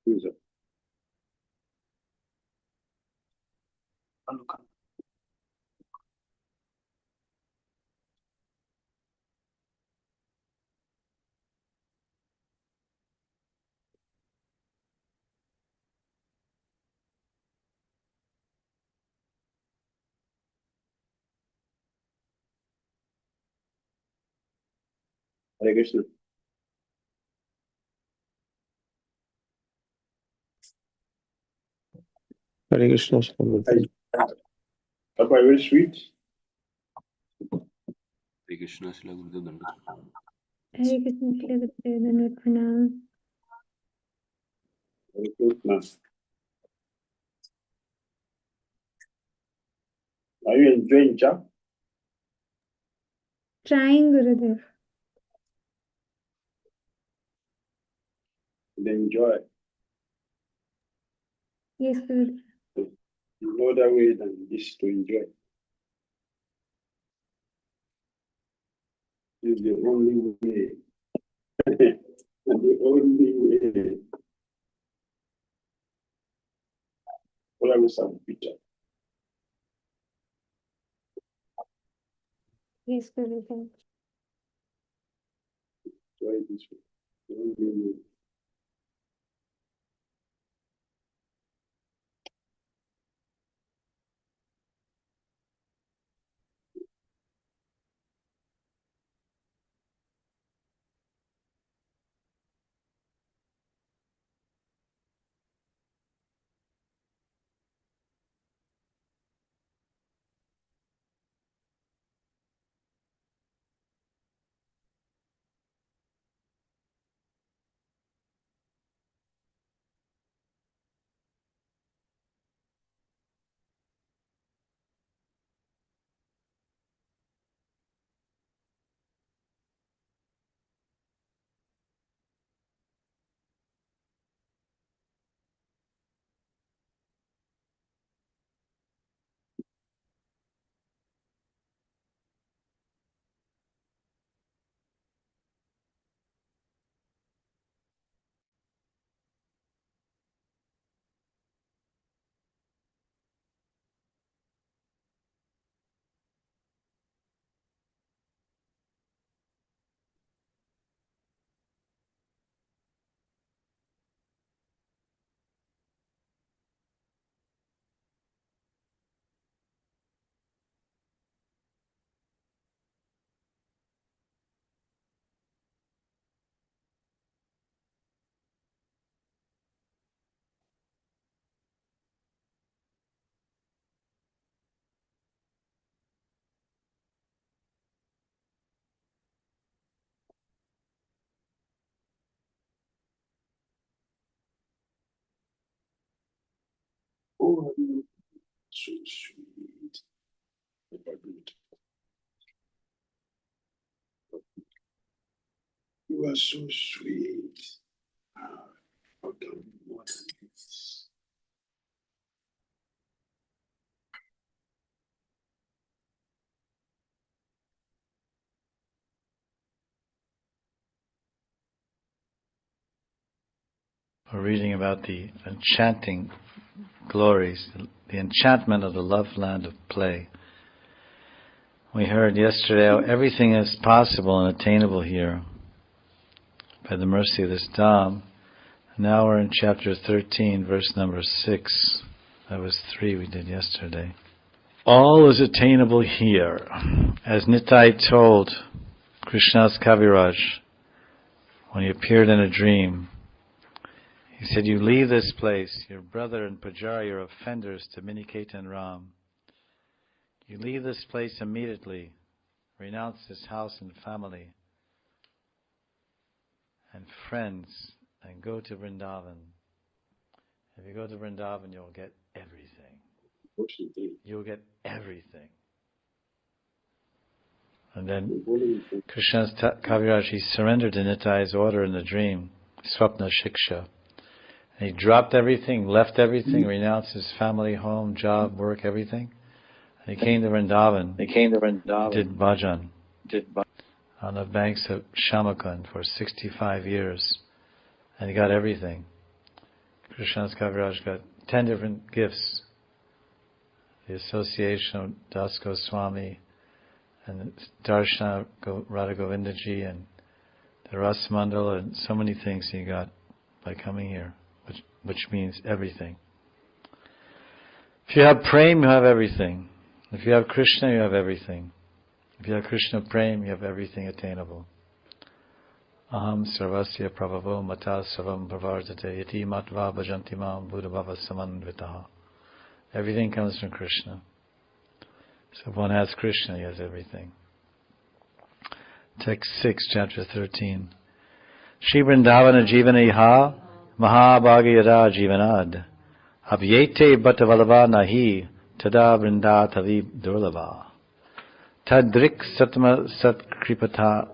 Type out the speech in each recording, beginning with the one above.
Who is that? Hare Krishna. Hare Krishna. Papa, very sweet. Hare Krishna, Shila Gurudev Dandavat. Hare Krishna, Shila Gurudev Dandavat Pranam. Hare Krishna. Are you enjoying Jap? Trying, Gurudev. Enjoy. Yes, Gurudev. No other way than this to enjoy. This is the only way. The only way. What I was saying, Peter. Yes, Gurudev. Enjoy this way. The only way. Oh, so sweet. You are so sweet. Okay, more than this. We're reading about the enchanting glories, the enchantment of the love land of play. We heard yesterday how everything is possible and attainable here by the mercy of this Dham. Now we're in chapter 13, verse number 6. That was 3 we did yesterday. All is attainable here. As Nitai told Krishna's Kaviraj when he appeared in a dream, he said, you leave this place, your brother and Pujari are offenders to Miniketa and Ram. You leave this place immediately, renounce this house and family and friends, and go to Vrindavan. If you go to Vrindavan, you'll get everything. You'll get everything. And then Krishna's Kaviraj, he surrendered to Nitai's order in the dream, Swapna Shiksha. And he dropped everything, left everything, renounced his family, home, job, work, everything. And he came to Vrindavan. Did bhajan. On the banks of Shamakund for 65 years. And he got everything. Krishna's Kaviraj got 10 different gifts. The association of Das Goswami and Darshana Radha Govindaji and the Ras Mandala and so many things he got by coming here, which means everything. If you have Prem, you have everything. If you have Krishna, you have everything. If you have Krishna Prem, you have everything attainable. Aham sarvasya prabhavo mata savam pravardate iti matva bhajanti mam buddhabhava samanvitaha. Everything comes from Krishna. So if one has Krishna, he has everything. Text 6, chapter 13. Shri Vrindavana Jivaniha Mahabhagyada Jivanad Abhyete Bhatavalava Nahi Tada Vrinda Tavi Durlava Tadrik Satma Satkripata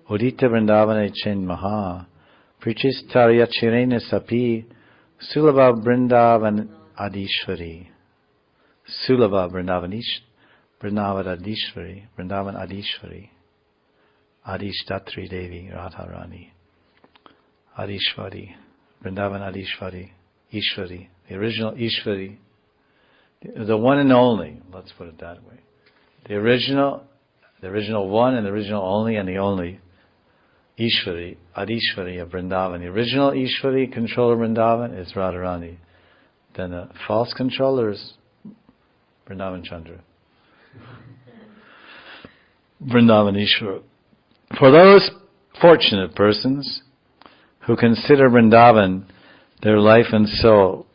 Udita Vrindavana Chen Maha Prichistarya Chirene Sapi Sulava Vrindavan Adishwari Sulava Vrindavan Adishwari Vrindavan Adishwari Adishtatri Devi Radharani Adishwari Vrindavan Adishwari Ishwari, the original Ishwari, the one and only, let's put it that way. The original one and the original only and the only Ishwari, Adishwari of Vrindavan. The original Ishwari, controller of Vrindavan, is Radharani. Then the false controller is Vrindavan Chandra. Vrindavan Ishwara. For those fortunate persons who consider Vrindavan their life and soul,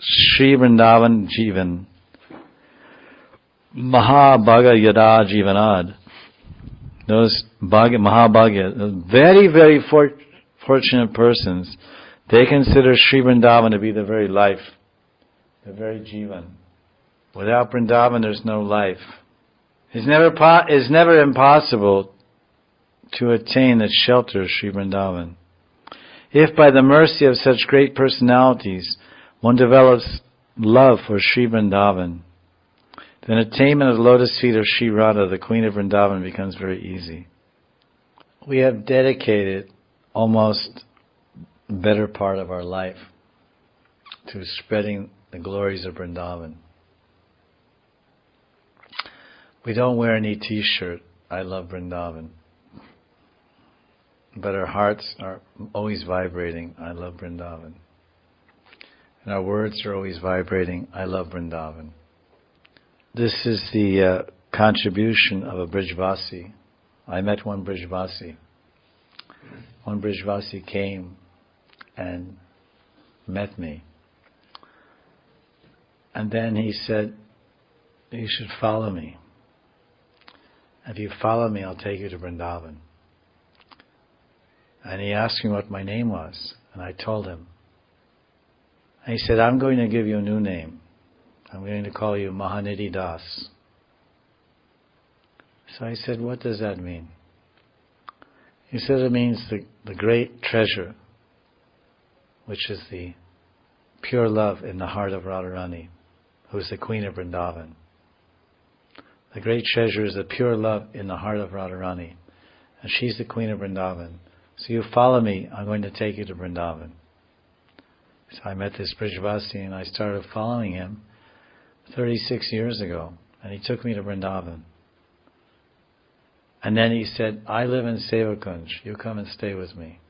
Sri Vrindavan Jivan, Mahabhaga Yada Jivanad, those Mahabhagya, those very, very fortunate persons, they consider Sri Vrindavan to be the very life, the very Jivan. Without Vrindavan, there's no life. It's never impossible to attain the shelter of Sri Vrindavan. If by the mercy of such great personalities one develops love for Sri Vrindavan, then attainment of the lotus feet of Sri Radha, the Queen of Vrindavan, becomes very easy. We have dedicated almost the better part of our life to spreading the glories of Vrindavan. We don't wear any t-shirt, I love Vrindavan. But our hearts are always vibrating, I love Vrindavan. And our words are always vibrating, I love Vrindavan. This is the contribution of a Brijvasi. I met one Brijvasi. One Brijvasi came and met me. And then he said, you should follow me. If you follow me, I'll take you to Vrindavan. And he asked me what my name was, and I told him. And he said, I'm going to give you a new name. I'm going to call you Mahanidhi Das. So I said, what does that mean? He said it means the great treasure, which is the pure love in the heart of Radharani, who is the Queen of Vrindavan. The great treasure is the pure love in the heart of Radharani, and she's the Queen of Vrindavan. So you follow me, I'm going to take you to Vrindavan. So I met this Brijvasi and I started following him 36 years ago, and he took me to Vrindavan. And then he said, I live in Seva Kunj, you come and stay with me.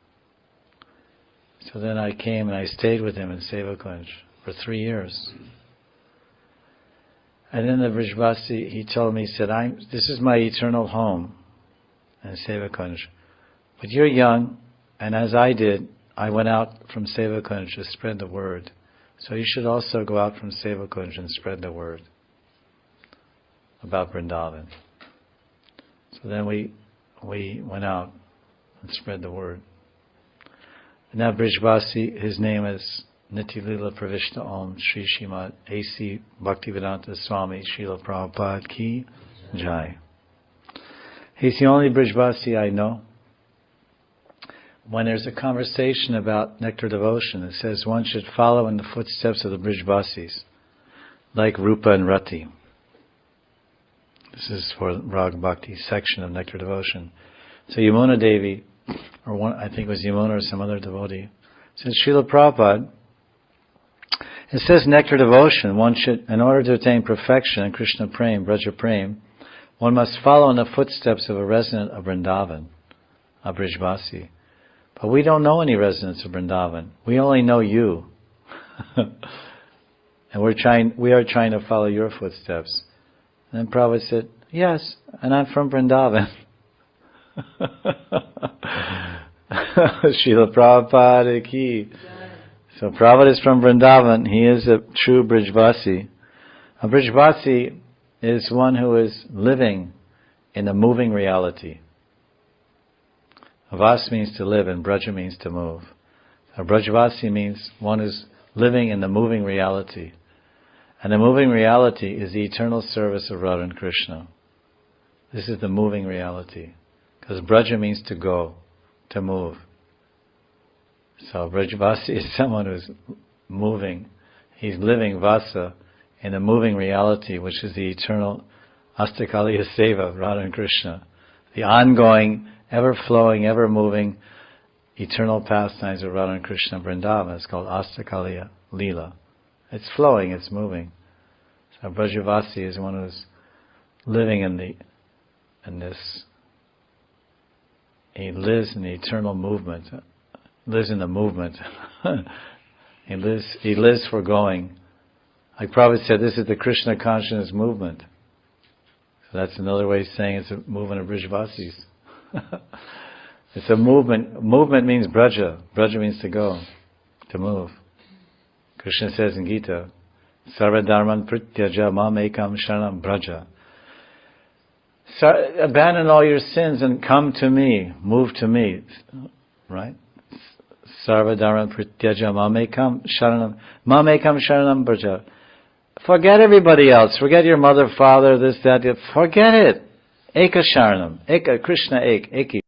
So then I came and I stayed with him in Seva Kunj for 3 years. And then the Brijvasi, he told me, he said, this is my eternal home in Seva Kunj. But you're young, and as I did, I went out from Seva Kunj to spread the word. So you should also go out from Seva Kunj and spread the word about Vrindavan. So then we went out and spread the word. And now Brijvasi, his name is Nityalila Pravishta Om Sri Srimad A.C. Bhaktivedanta Swami Srila Prabhupada Ki Jai. He's the only Brijvasi I know. When there's a conversation about nectar devotion, it says one should follow in the footsteps of the Brijvasis, like Rupa and Rati. This is for Rag Bhakti section of nectar devotion. So Yamuna Devi, or one, I think it was Yamuna or some other devotee, says, Srila Prabhupada, It says nectar devotion. One should, in order to attain perfection in Krishna Prem, Braja Prem, one must follow in the footsteps of a resident of Vrindavan, a Brijvasi. But we don't know any residents of Vrindavan. We only know you. And we are trying to follow your footsteps. And then Prabhupada said, yes, and I'm from Vrindavan. Srila Prabhupada ki. So Prabhupada is from Vrindavan. He is a true Brijvasi. A Brijvasi is one who is living in a moving reality. Vas means to live and Braja means to move. A Brajvasi means one who's living in the moving reality. And the moving reality is the eternal service of Radha and Krishna. This is the moving reality. Because Braja means to go, to move. So Brajvasi is someone who's moving. He's living Vasa in a moving reality, which is the eternal Astakaliya Seva of Radha and Krishna. The ongoing, ever-flowing, ever-moving, eternal pastimes of Radha and Krishna Vrindavan. It's called Astakaliya Leela. It's flowing, it's moving. So Brajavasi is one who's living in this. He lives in the eternal movement. Lives in the movement. He lives for going. Like Prabhupada said, this is the Krishna consciousness movement. So that's another way of saying it's a movement of Brijvasis. It's a movement. Movement means Braja. Braja means to go, to move. Krishna says in Gita, Sarva dharman prityaja mam ekam sharanam braja. Abandon all your sins and come to me, move to me. Right? Sarva dharman prityaja mam ekam sharanam braja. Forget everybody else. Forget your mother, father, this, that. Forget it. Eka sharanam. Eka, Krishna eki.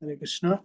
Hare Krishna.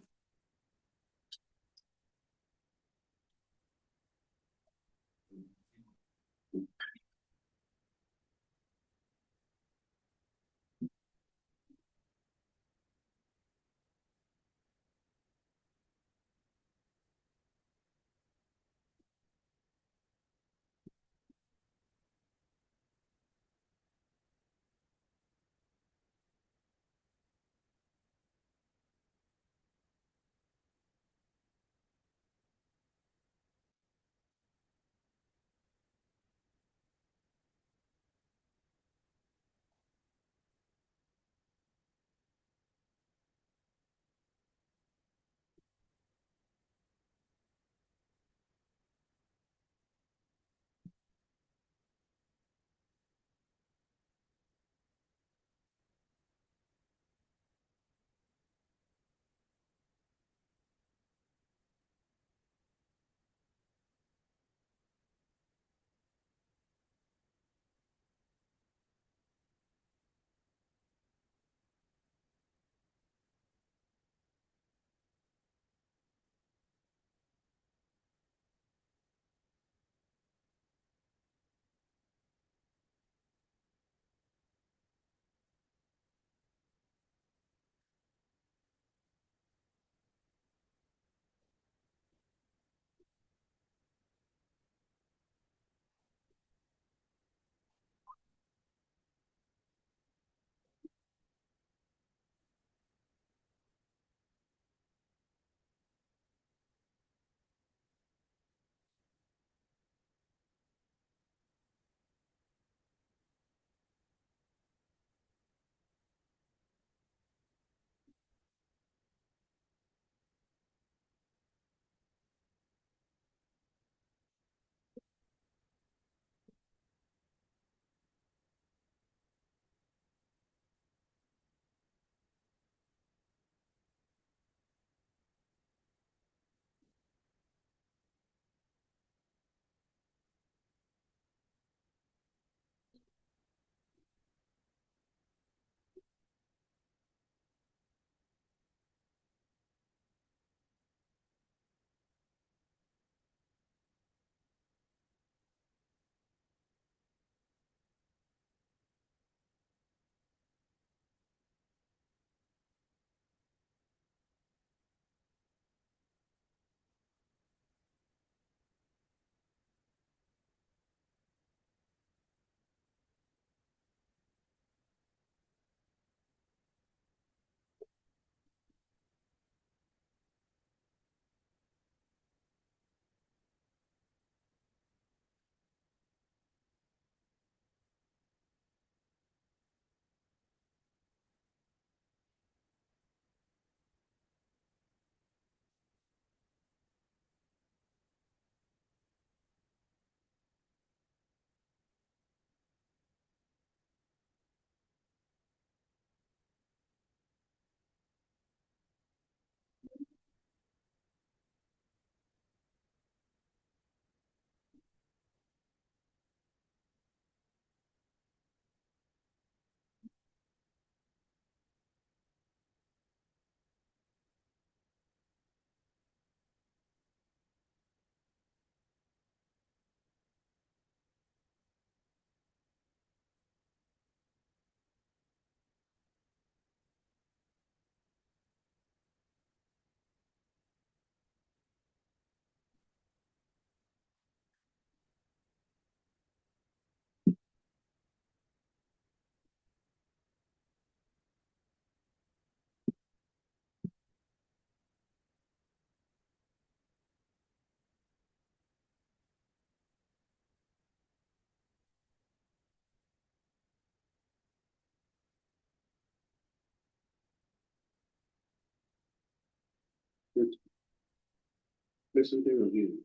Listen to review.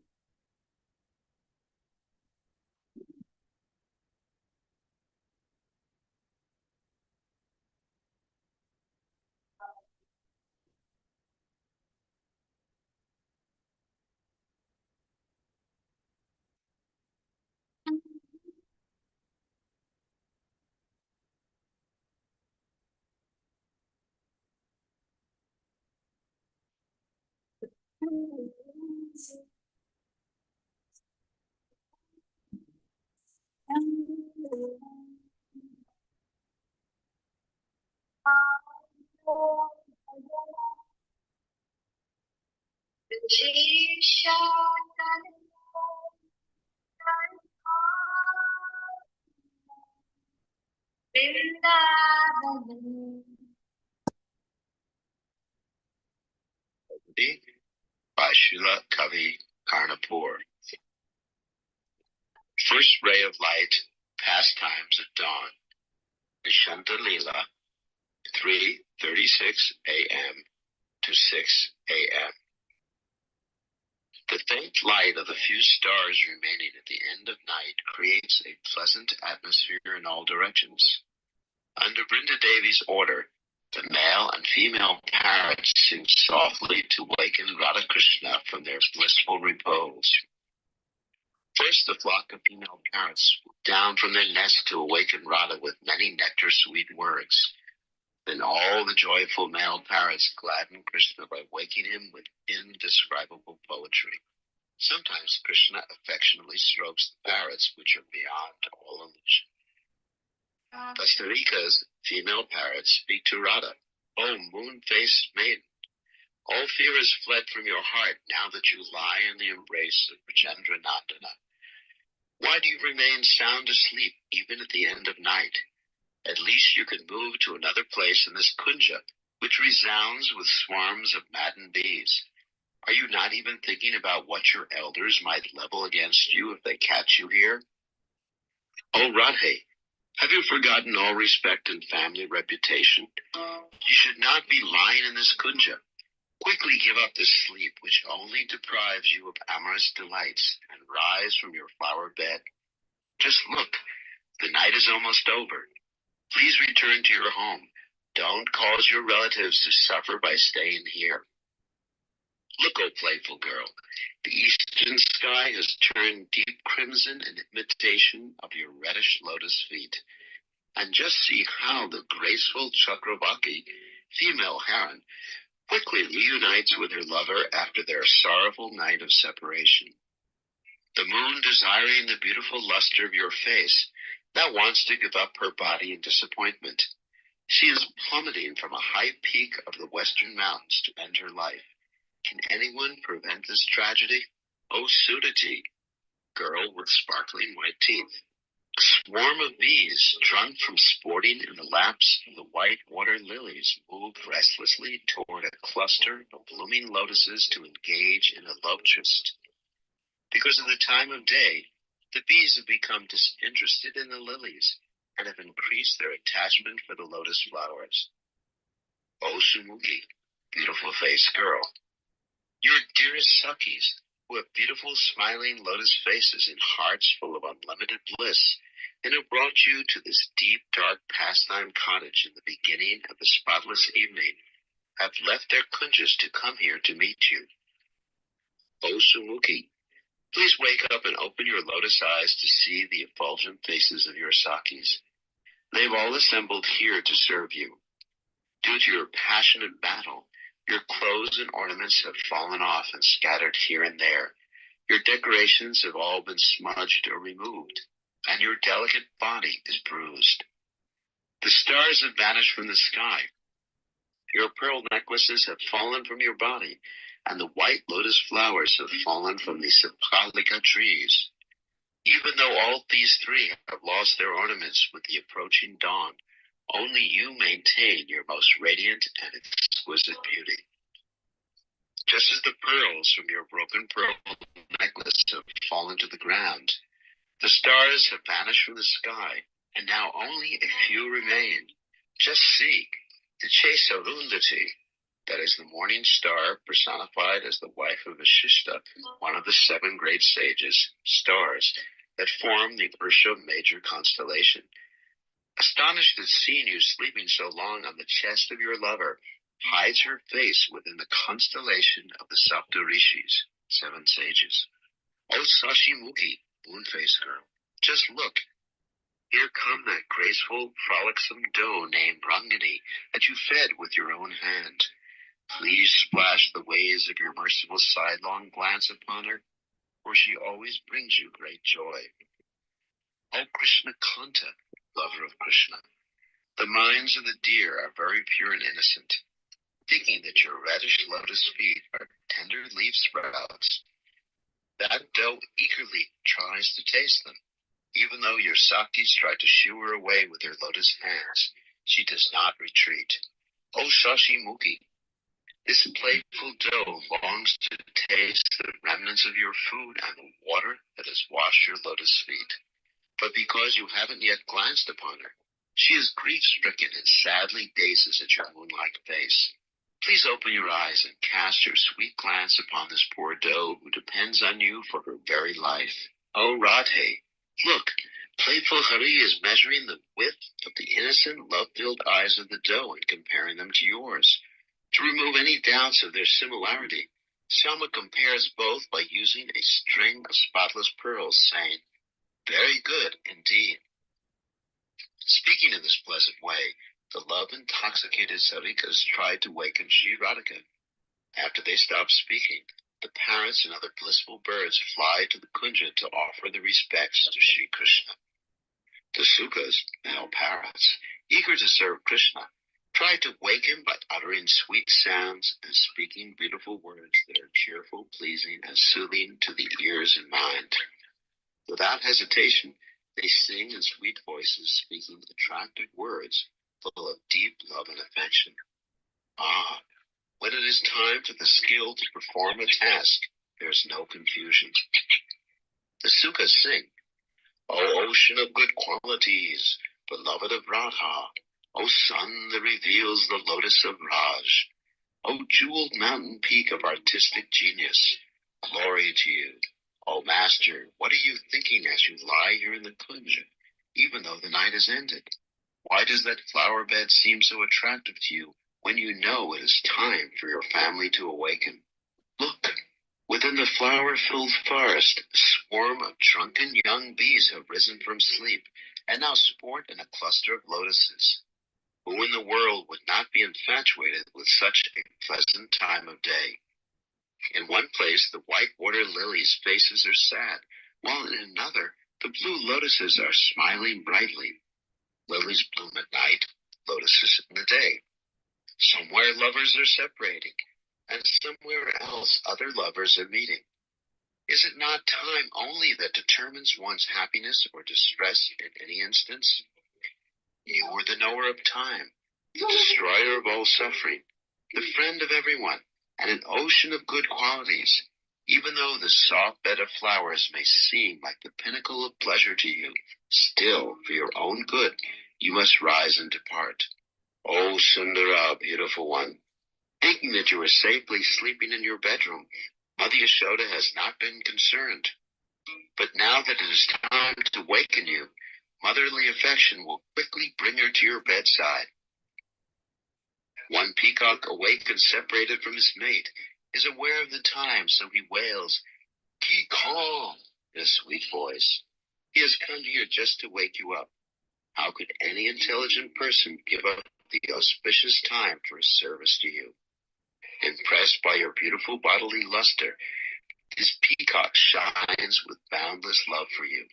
By Srila Kavi Karnapur. First ray of light, pastimes at dawn. Nishanta Leela, 3:36 a.m. to 6 a.m. The faint light of the few stars remaining at the end of night creates a pleasant atmosphere in all directions. Under Brinda Devi's order, the male and female parrots sing softly to waken Radha Krishna from their blissful repose. First, the flock of female parrots swoop down from their nest to awaken Radha with many nectar-sweet words. Then all the joyful male parrots gladden Krishna by waking him with indescribable poetry. Sometimes Krishna affectionately strokes the parrots, which are beyond all illusion. Pastarika's female parrots speak to Radha. "O moon-faced maiden, all fear is fled from your heart now that you lie in the embrace of Rajendra Nandana. Why do you remain sound asleep even at the end of night? At least you can move to another place in this kunja, which resounds with swarms of maddened bees. Are you not even thinking about what your elders might level against you if they catch you here? O Radhe, have you forgotten all respect and family reputation? You should not be lying in this kunja. Quickly give up this sleep which only deprives you of amorous delights and rise from your flower bed. Just look, the night is almost over. Please return to your home. Don't cause your relatives to suffer by staying here. Look, O playful girl, the eastern sky has turned deep crimson in imitation of your reddish lotus feet. And just see how the graceful Chakravaki, female heron, quickly reunites with her lover after their sorrowful night of separation. The moon, desiring the beautiful luster of your face, now wants to give up her body in disappointment. She is plummeting from a high peak of the western mountains to end her life. Can anyone prevent this tragedy? O Sudati, girl with sparkling white teeth. A swarm of bees, drunk from sporting in the laps of the white water lilies, move restlessly toward a cluster of blooming lotuses to engage in a love tryst. Because of the time of day, the bees have become disinterested in the lilies and have increased their attachment for the lotus flowers. O Sumuki, beautiful faced girl, your dearest Sakis, who have beautiful smiling lotus faces and hearts full of unlimited bliss, and who brought you to this deep, dark pastime cottage in the beginning of the spotless evening, have left their kunjas to come here to meet you. O Sumuki, please wake up and open your lotus eyes to see the effulgent faces of your Sakis. They've all assembled here to serve you. Due to your passionate battle, your clothes and ornaments have fallen off and scattered here and there. Your decorations have all been smudged or removed, and your delicate body is bruised. The stars have vanished from the sky. Your pearl necklaces have fallen from your body, and the white lotus flowers have fallen from the Sapalika trees. Even though all these three have lost their ornaments with the approaching dawn, only you maintain your most radiant and exquisite beauty. Just as the pearls from your broken pearl necklace have fallen to the ground, the stars have vanished from the sky, and now only a few remain. Just see, the Chesarundati, that is the morning star personified as the wife of Vashishta, one of the 7 great sages, stars that form the Ursha major constellation. Astonished at seeing you sleeping so long on the chest of your lover, hides her face within the constellation of the Sapta Rishis, 7 sages. O Sashimukhi, moon-faced girl, just look. Here come that graceful, frolicsome doe named Rangini that you fed with your own hand. Please splash the waves of your merciful sidelong glance upon her, for she always brings you great joy. O Krishna Kanta, lover of Krishna, the minds of the deer are very pure and innocent, thinking that your reddish lotus feet are tender leaf sprouts. That doe eagerly tries to taste them. Even though your Sakis try to shoo her away with her lotus hands, she does not retreat. O Shashi Mukhi, this playful doe longs to taste the remnants of your food and the water that has washed your lotus feet. But because you haven't yet glanced upon her, she is grief-stricken and sadly gazes at your moon-like face. Please open your eyes and cast your sweet glance upon this poor doe who depends on you for her very life. O Radhe, look, playful Hari is measuring the width of the innocent, love-filled eyes of the doe and comparing them to yours. To remove any doubts of their similarity, Selma compares both by using a string of spotless pearls, saying, "Very good indeed." Speaking in this pleasant way, the love-intoxicated Sarikas tried to waken Sri Radhika. After they stopped speaking, the parrots and other blissful birds fly to the kunja to offer their respects to Sri Krishna. The Sukas, male parrots, eager to serve Krishna, tried to wake him by uttering sweet sounds and speaking beautiful words that are cheerful, pleasing, and soothing to the ears and mind. Without hesitation, they sing in sweet voices, speaking attractive words full of deep love and affection. Ah, when it is time for the skill to perform a task, there is no confusion. The Sukas sing, "O ocean of good qualities, beloved of Radha, O sun that reveals the lotus of Raj, O jeweled mountain peak of artistic genius, glory to you. O master, what are you thinking as you lie here in the kunja, even though the night has ended? Why does that flower bed seem so attractive to you when you know it is time for your family to awaken? Look, within the flower-filled forest, a swarm of drunken young bees have risen from sleep and now sport in a cluster of lotuses. Who in the world would not be infatuated with such a pleasant time of day? In one place, the white water lilies' faces are sad, while in another, the blue lotuses are smiling brightly. Lilies bloom at night, lotuses in the day. Somewhere lovers are separating, and somewhere else other lovers are meeting. Is it not time only that determines one's happiness or distress in any instance? You are the knower of time, the destroyer of all suffering, the friend of everyone, and an ocean of good qualities. Even though the soft bed of flowers may seem like the pinnacle of pleasure to you, still, for your own good, you must rise and depart. O Sundara, beautiful one, thinking that you are safely sleeping in your bedroom, Mother Yashoda has not been concerned. But now that it is time to waken you, motherly affection will quickly bring her to your bedside. One peacock awake and separated from his mate is aware of the time, so he wails, "Caw," in a sweet voice. He has come here just to wake you up. How could any intelligent person give up the auspicious time for his service to you? Impressed by your beautiful bodily luster, this peacock shines with boundless love for you.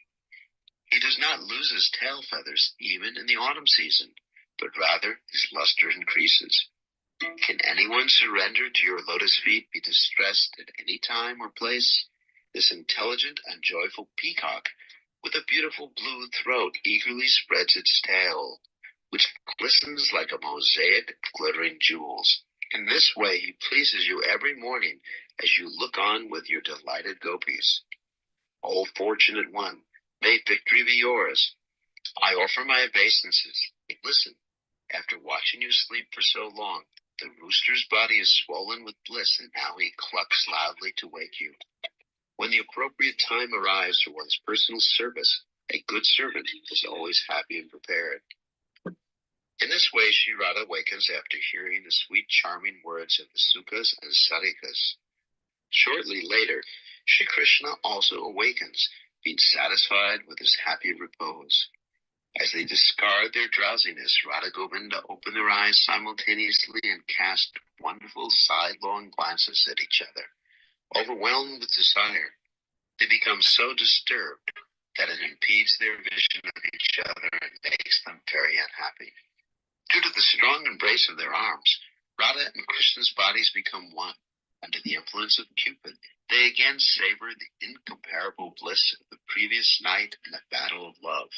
He does not lose his tail feathers even in the autumn season, but rather his luster increases. Can anyone surrender to your lotus feet be distressed at any time or place? This intelligent and joyful peacock with a beautiful blue throat eagerly spreads its tail, which glistens like a mosaic of glittering jewels. In this way he pleases you every morning as you look on with your delighted gopis. O fortunate one, may victory be yours. I offer my obeisances. Listen, after watching you sleep for so long, the rooster's body is swollen with bliss, and now he clucks loudly to wake you. When the appropriate time arrives for one's personal service, a good servant is always happy and prepared. In this way, Sri Radha wakens after hearing the sweet, charming words of the Sukas and Sarikas. Shortly later, Sri Krishna also awakens, being satisfied with his happy repose. As they discard their drowsiness, Radha Govinda open their eyes simultaneously and cast wonderful sidelong glances at each other. Overwhelmed with desire, they become so disturbed that it impedes their vision of each other and makes them very unhappy. Due to the strong embrace of their arms, Radha and Krishna's bodies become one. Under the influence of Cupid, they again savor the incomparable bliss of the previous night in a battle of love.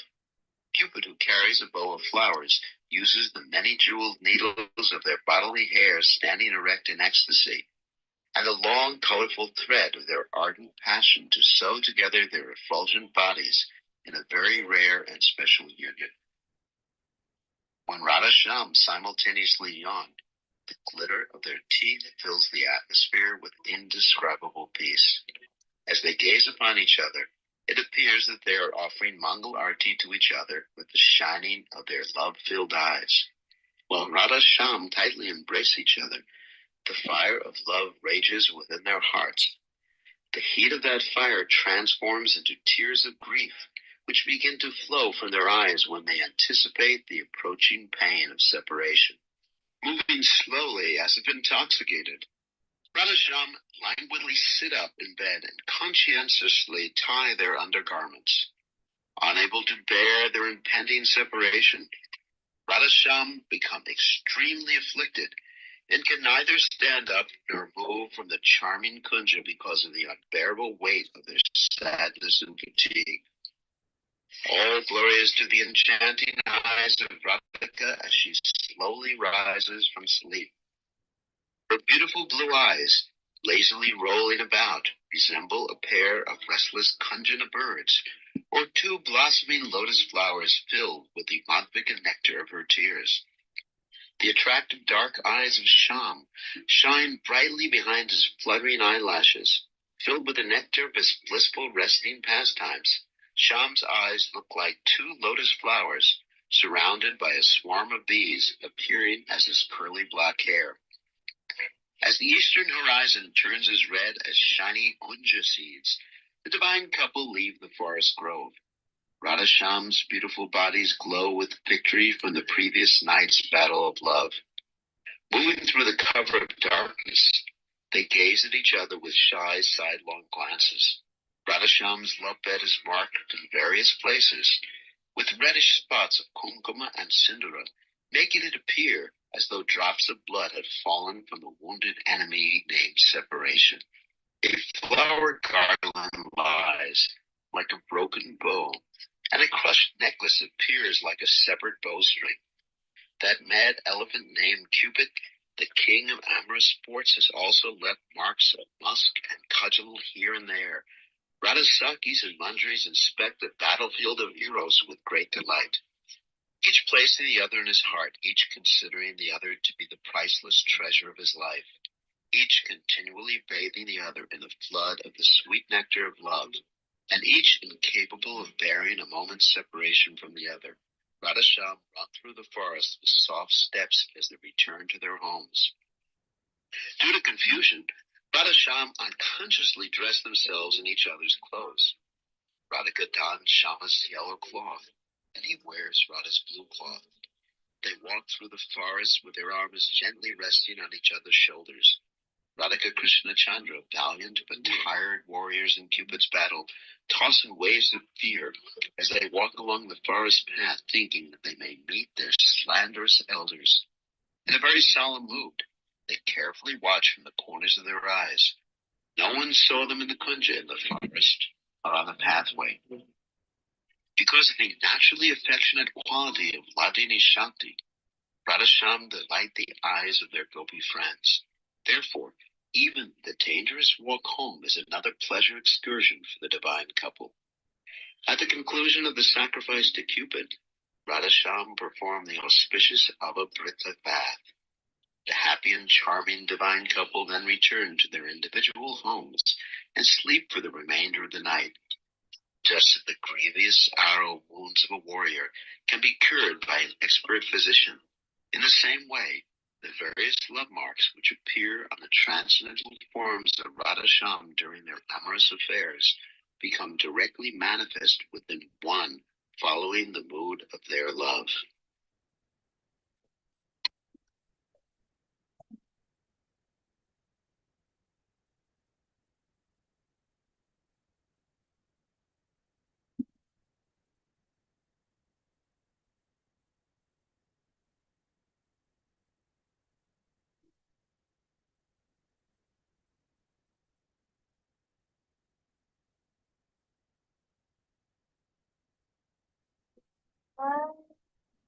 Cupid, who carries a bow of flowers, uses the many jeweled needles of their bodily hairs standing erect in ecstasy, and the long, colorful thread of their ardent passion to sew together their effulgent bodies in a very rare and special union. When Radha Sham simultaneously yawned, the glitter of their teeth fills the atmosphere with indescribable peace. As they gaze upon each other, it appears that they are offering Mangal Arti to each other with the shining of their love-filled eyes. While Radha Sham tightly embrace each other, the fire of love rages within their hearts. The heat of that fire transforms into tears of grief, which begin to flow from their eyes when they anticipate the approaching pain of separation. Moving slowly as if intoxicated, Radha Sham languidly sit up in bed and conscientiously tie their undergarments. Unable to bear their impending separation, Radha Sham become extremely afflicted and can neither stand up nor move from the charming Kunja because of the unbearable weight of their sadness and fatigue. All glory is to the enchanting eyes of Radhika as she slowly rises from sleep. Her beautiful blue eyes, lazily rolling about, resemble a pair of restless Kunjana birds, or two blossoming lotus flowers filled with the Madhvika nectar of her tears. The attractive dark eyes of Sham shine brightly behind his fluttering eyelashes. Filled with the nectar of his blissful resting pastimes, Sham's eyes look like two lotus flowers surrounded by a swarm of bees appearing as his curly black hair. As the eastern horizon turns as red as shiny kunja seeds, the divine couple leave the forest grove. Radha Sham's beautiful bodies glow with victory from the previous night's battle of love. Moving through the cover of darkness, they gaze at each other with shy, sidelong glances. Radha Sham's love bed is marked in various places with reddish spots of kumkuma and sindura, making it appear as though drops of blood had fallen from the wounded enemy named separation. A flower garland lies like a broken bow, and a crushed necklace appears like a severed bowstring. That mad elephant named Cupid, the king of amorous sports, has also left marks of musk and cudgel here and there. Radha Sakis and Manjaris inspect the battlefield of Eros with great delight, each placing the other in his heart, each considering the other to be the priceless treasure of his life, each continually bathing the other in the flood of the sweet nectar of love, and each incapable of bearing a moment's separation from the other. Radha Sham run through the forest with soft steps as they return to their homes. Due to confusion, Radha Sham unconsciously dress themselves in each other's clothes. Radhika dons Shama's yellow cloth, and he wears Radha's blue cloth. They walk through the forest with their arms gently resting on each other's shoulders. Radhika Krishna Chandra, valiant but tired warriors in Cupid's battle, toss in waves of fear as they walk along the forest path, thinking that they may meet their slanderous elders. In a very solemn mood, they carefully watch from the corners of their eyes. No one saw them in the kunja in the forest or on the pathway. Because of the naturally affectionate quality of Ladini Shanti, Radha Sham delight the eyes of their gopi friends. Therefore, even the dangerous walk home is another pleasure excursion for the divine couple. At the conclusion of the sacrifice to Cupid, Radha Sham perform the auspicious Avabrita bath. The happy and charming divine couple then return to their individual homes and sleep for the remainder of the night. Just as the grievous arrow wounds of a warrior can be cured by an expert physician, in the same way, the various love marks which appear on the transcendental forms of Radha Sham during their amorous affairs become directly manifest within one following the mood of their love.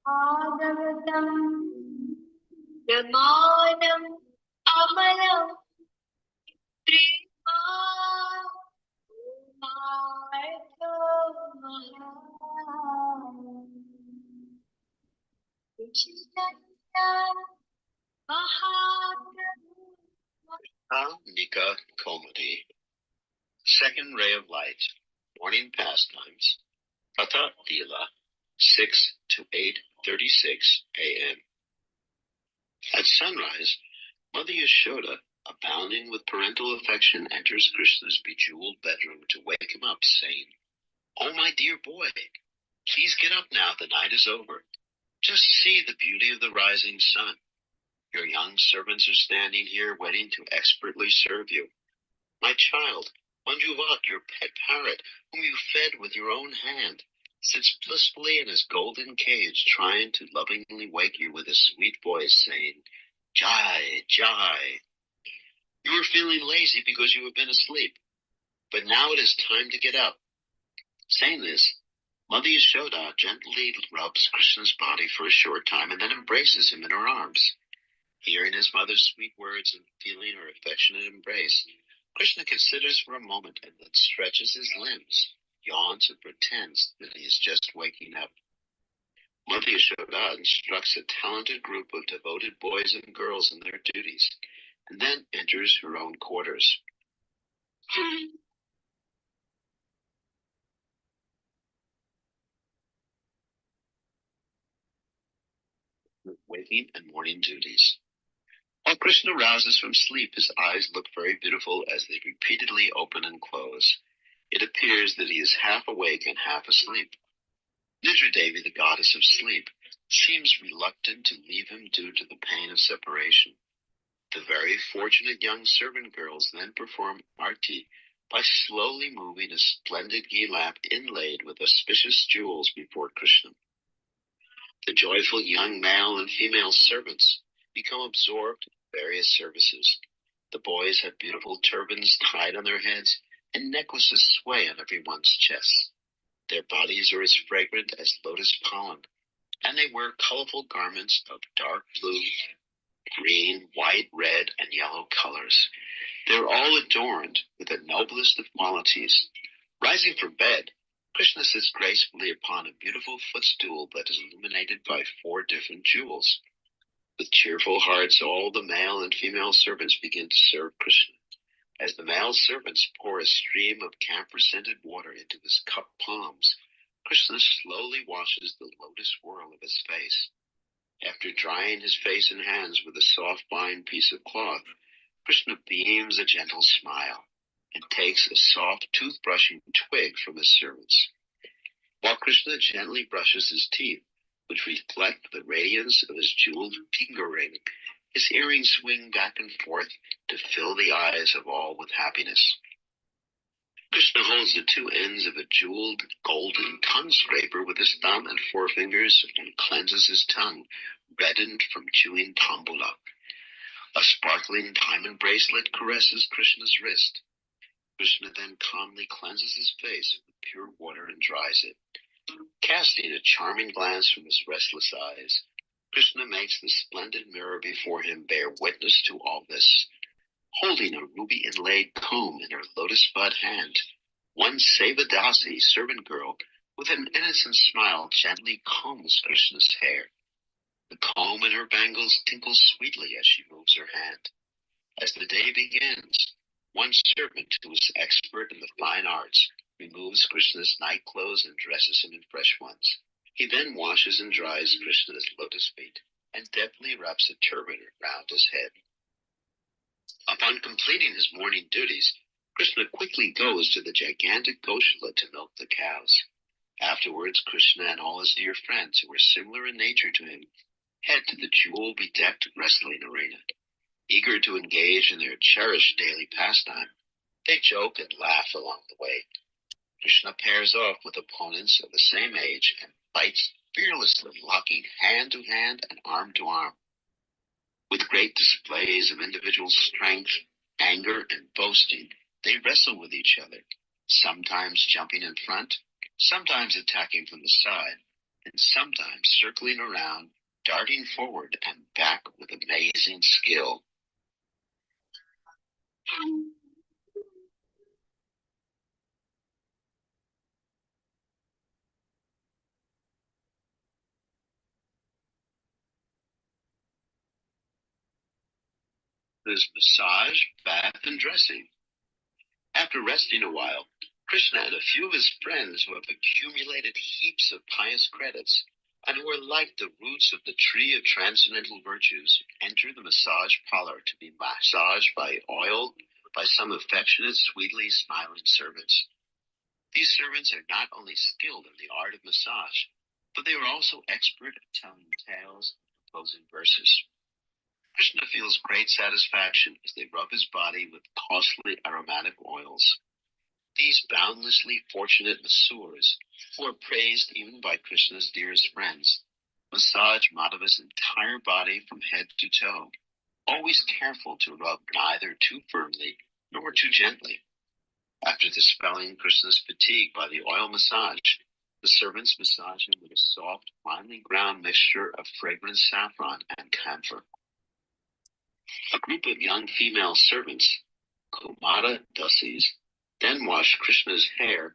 Ādavatam Ramanam Amalam Prema Umartho Maha Vishnaya Mahaprabhu. Nika Komati. Second ray of light. Morning pastimes. Pratha Dila, 6 to 8:36 a.m. At sunrise, Mother Yashoda, abounding with parental affection, enters Krishna's bejeweled bedroom to wake him up, saying, "Oh, my dear boy, please get up now. The night is over. Just see the beauty of the rising sun. Your young servants are standing here waiting to expertly serve you. My child, Manjuvat, your pet parrot, whom you fed with your own hand, sits blissfully in his golden cage, trying to lovingly wake you with his sweet voice, saying, 'Jai, Jai.' You are feeling lazy because you have been asleep, but now it is time to get up." Saying this, Mother Yashoda gently rubs Krishna's body for a short time and then embraces him in her arms. Hearing his mother's sweet words and feeling her affectionate embrace, Krishna considers for a moment and then stretches his limbs, yawns, and pretends that he is just waking up. Mother Yashoda instructs a talented group of devoted boys and girls in their duties, and then enters her own quarters. Waking and morning duties. While Krishna rouses from sleep, his eyes look very beautiful as they repeatedly open and close. It appears that he is half awake and half asleep. Nidra Devi, the goddess of sleep, seems reluctant to leave him due to the pain of separation. The very fortunate young servant girls then perform arti by slowly moving a splendid ghee lamp inlaid with auspicious jewels before Krishna. The joyful young male and female servants become absorbed in various services. The boys have beautiful turbans tied on their heads, and necklaces sway on everyone's chests. Their bodies are as fragrant as lotus pollen, and they wear colorful garments of dark blue, green, white, red, and yellow colors. They're all adorned with the noblest of qualities. Rising from bed, Krishna sits gracefully upon a beautiful footstool that is illuminated by 4 different jewels. With cheerful hearts, all the male and female servants begin to serve Krishna. As the male servants pour a stream of camphor-scented water into his cupped palms, Krishna slowly washes the lotus whirl of his face. After drying his face and hands with a soft fine piece of cloth, Krishna beams a gentle smile and takes a soft toothbrushing twig from his servants. While Krishna gently brushes his teeth, which reflect the radiance of his jeweled finger ring, his earrings swing back and forth to fill the eyes of all with happiness. Krishna holds the 2 ends of a jeweled golden tongue scraper with his thumb and forefingers and cleanses his tongue, reddened from chewing tambula. A sparkling diamond bracelet caresses Krishna's wrist. Krishna then calmly cleanses his face with pure water and dries it. Casting a charming glance from his restless eyes, Krishna makes the splendid mirror before him bear witness to all this. Holding a ruby-inlaid comb in her lotus bud hand, one Seva Dasi, servant girl, with an innocent smile gently combs Krishna's hair. The comb in her bangles tinkles sweetly as she moves her hand. As the day begins, one servant who is expert in the fine arts removes Krishna's night clothes and dresses him in fresh ones. He then washes and dries Krishna's lotus feet and deftly wraps a turban around his head. Upon completing his morning duties, Krishna quickly goes to the gigantic Goshala to milk the cows. Afterwards, Krishna and all his dear friends, who were similar in nature to him, head to the jewel-bedecked wrestling arena. Eager to engage in their cherished daily pastime, they joke and laugh along the way. Krishna pairs off with opponents of the same age and fights fearlessly, locking hand to hand and arm to arm. With great displays of individual strength, anger, and boasting, they wrestle with each other, sometimes jumping in front, sometimes attacking from the side, and sometimes circling around, darting forward and back with amazing skill. There's massage, bath, and dressing. After resting a while, Krishna and a few of his friends who have accumulated heaps of pious credits and who are like the roots of the tree of transcendental virtues enter the massage parlor to be massaged by some affectionate, sweetly smiling servants. These servants are not only skilled in the art of massage, but they are also expert at telling tales and composing verses. Krishna feels great satisfaction as they rub his body with costly aromatic oils. These boundlessly fortunate masseurs, who are praised even by Krishna's dearest friends, massage Madhava's entire body from head to toe, always careful to rub neither too firmly nor too gently. After dispelling Krishna's fatigue by the oil massage, the servants massage him with a soft, finely ground mixture of fragrant saffron and camphor. A group of young female servants, Kumara Dasis, then wash Krishna's hair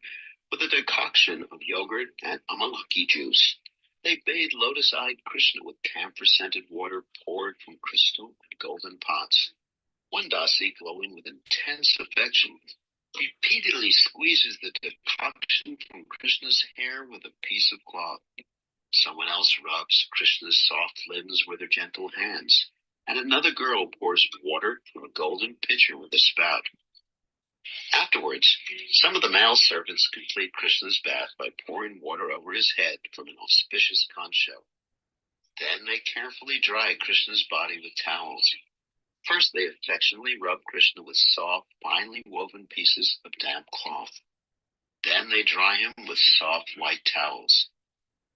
with a decoction of yogurt and amalaki juice. They bathe lotus-eyed Krishna with camphor-scented water poured from crystal and golden pots. One Dasi, glowing with intense affection, repeatedly squeezes the decoction from Krishna's hair with a piece of cloth. Someone else rubs Krishna's soft limbs with her gentle hands, and another girl pours water from a golden pitcher with a spout. Afterwards, some of the male servants complete Krishna's bath by pouring water over his head from an auspicious conch shell. Then they carefully dry Krishna's body with towels. First, they affectionately rub Krishna with soft, finely woven pieces of damp cloth. Then they dry him with soft white towels.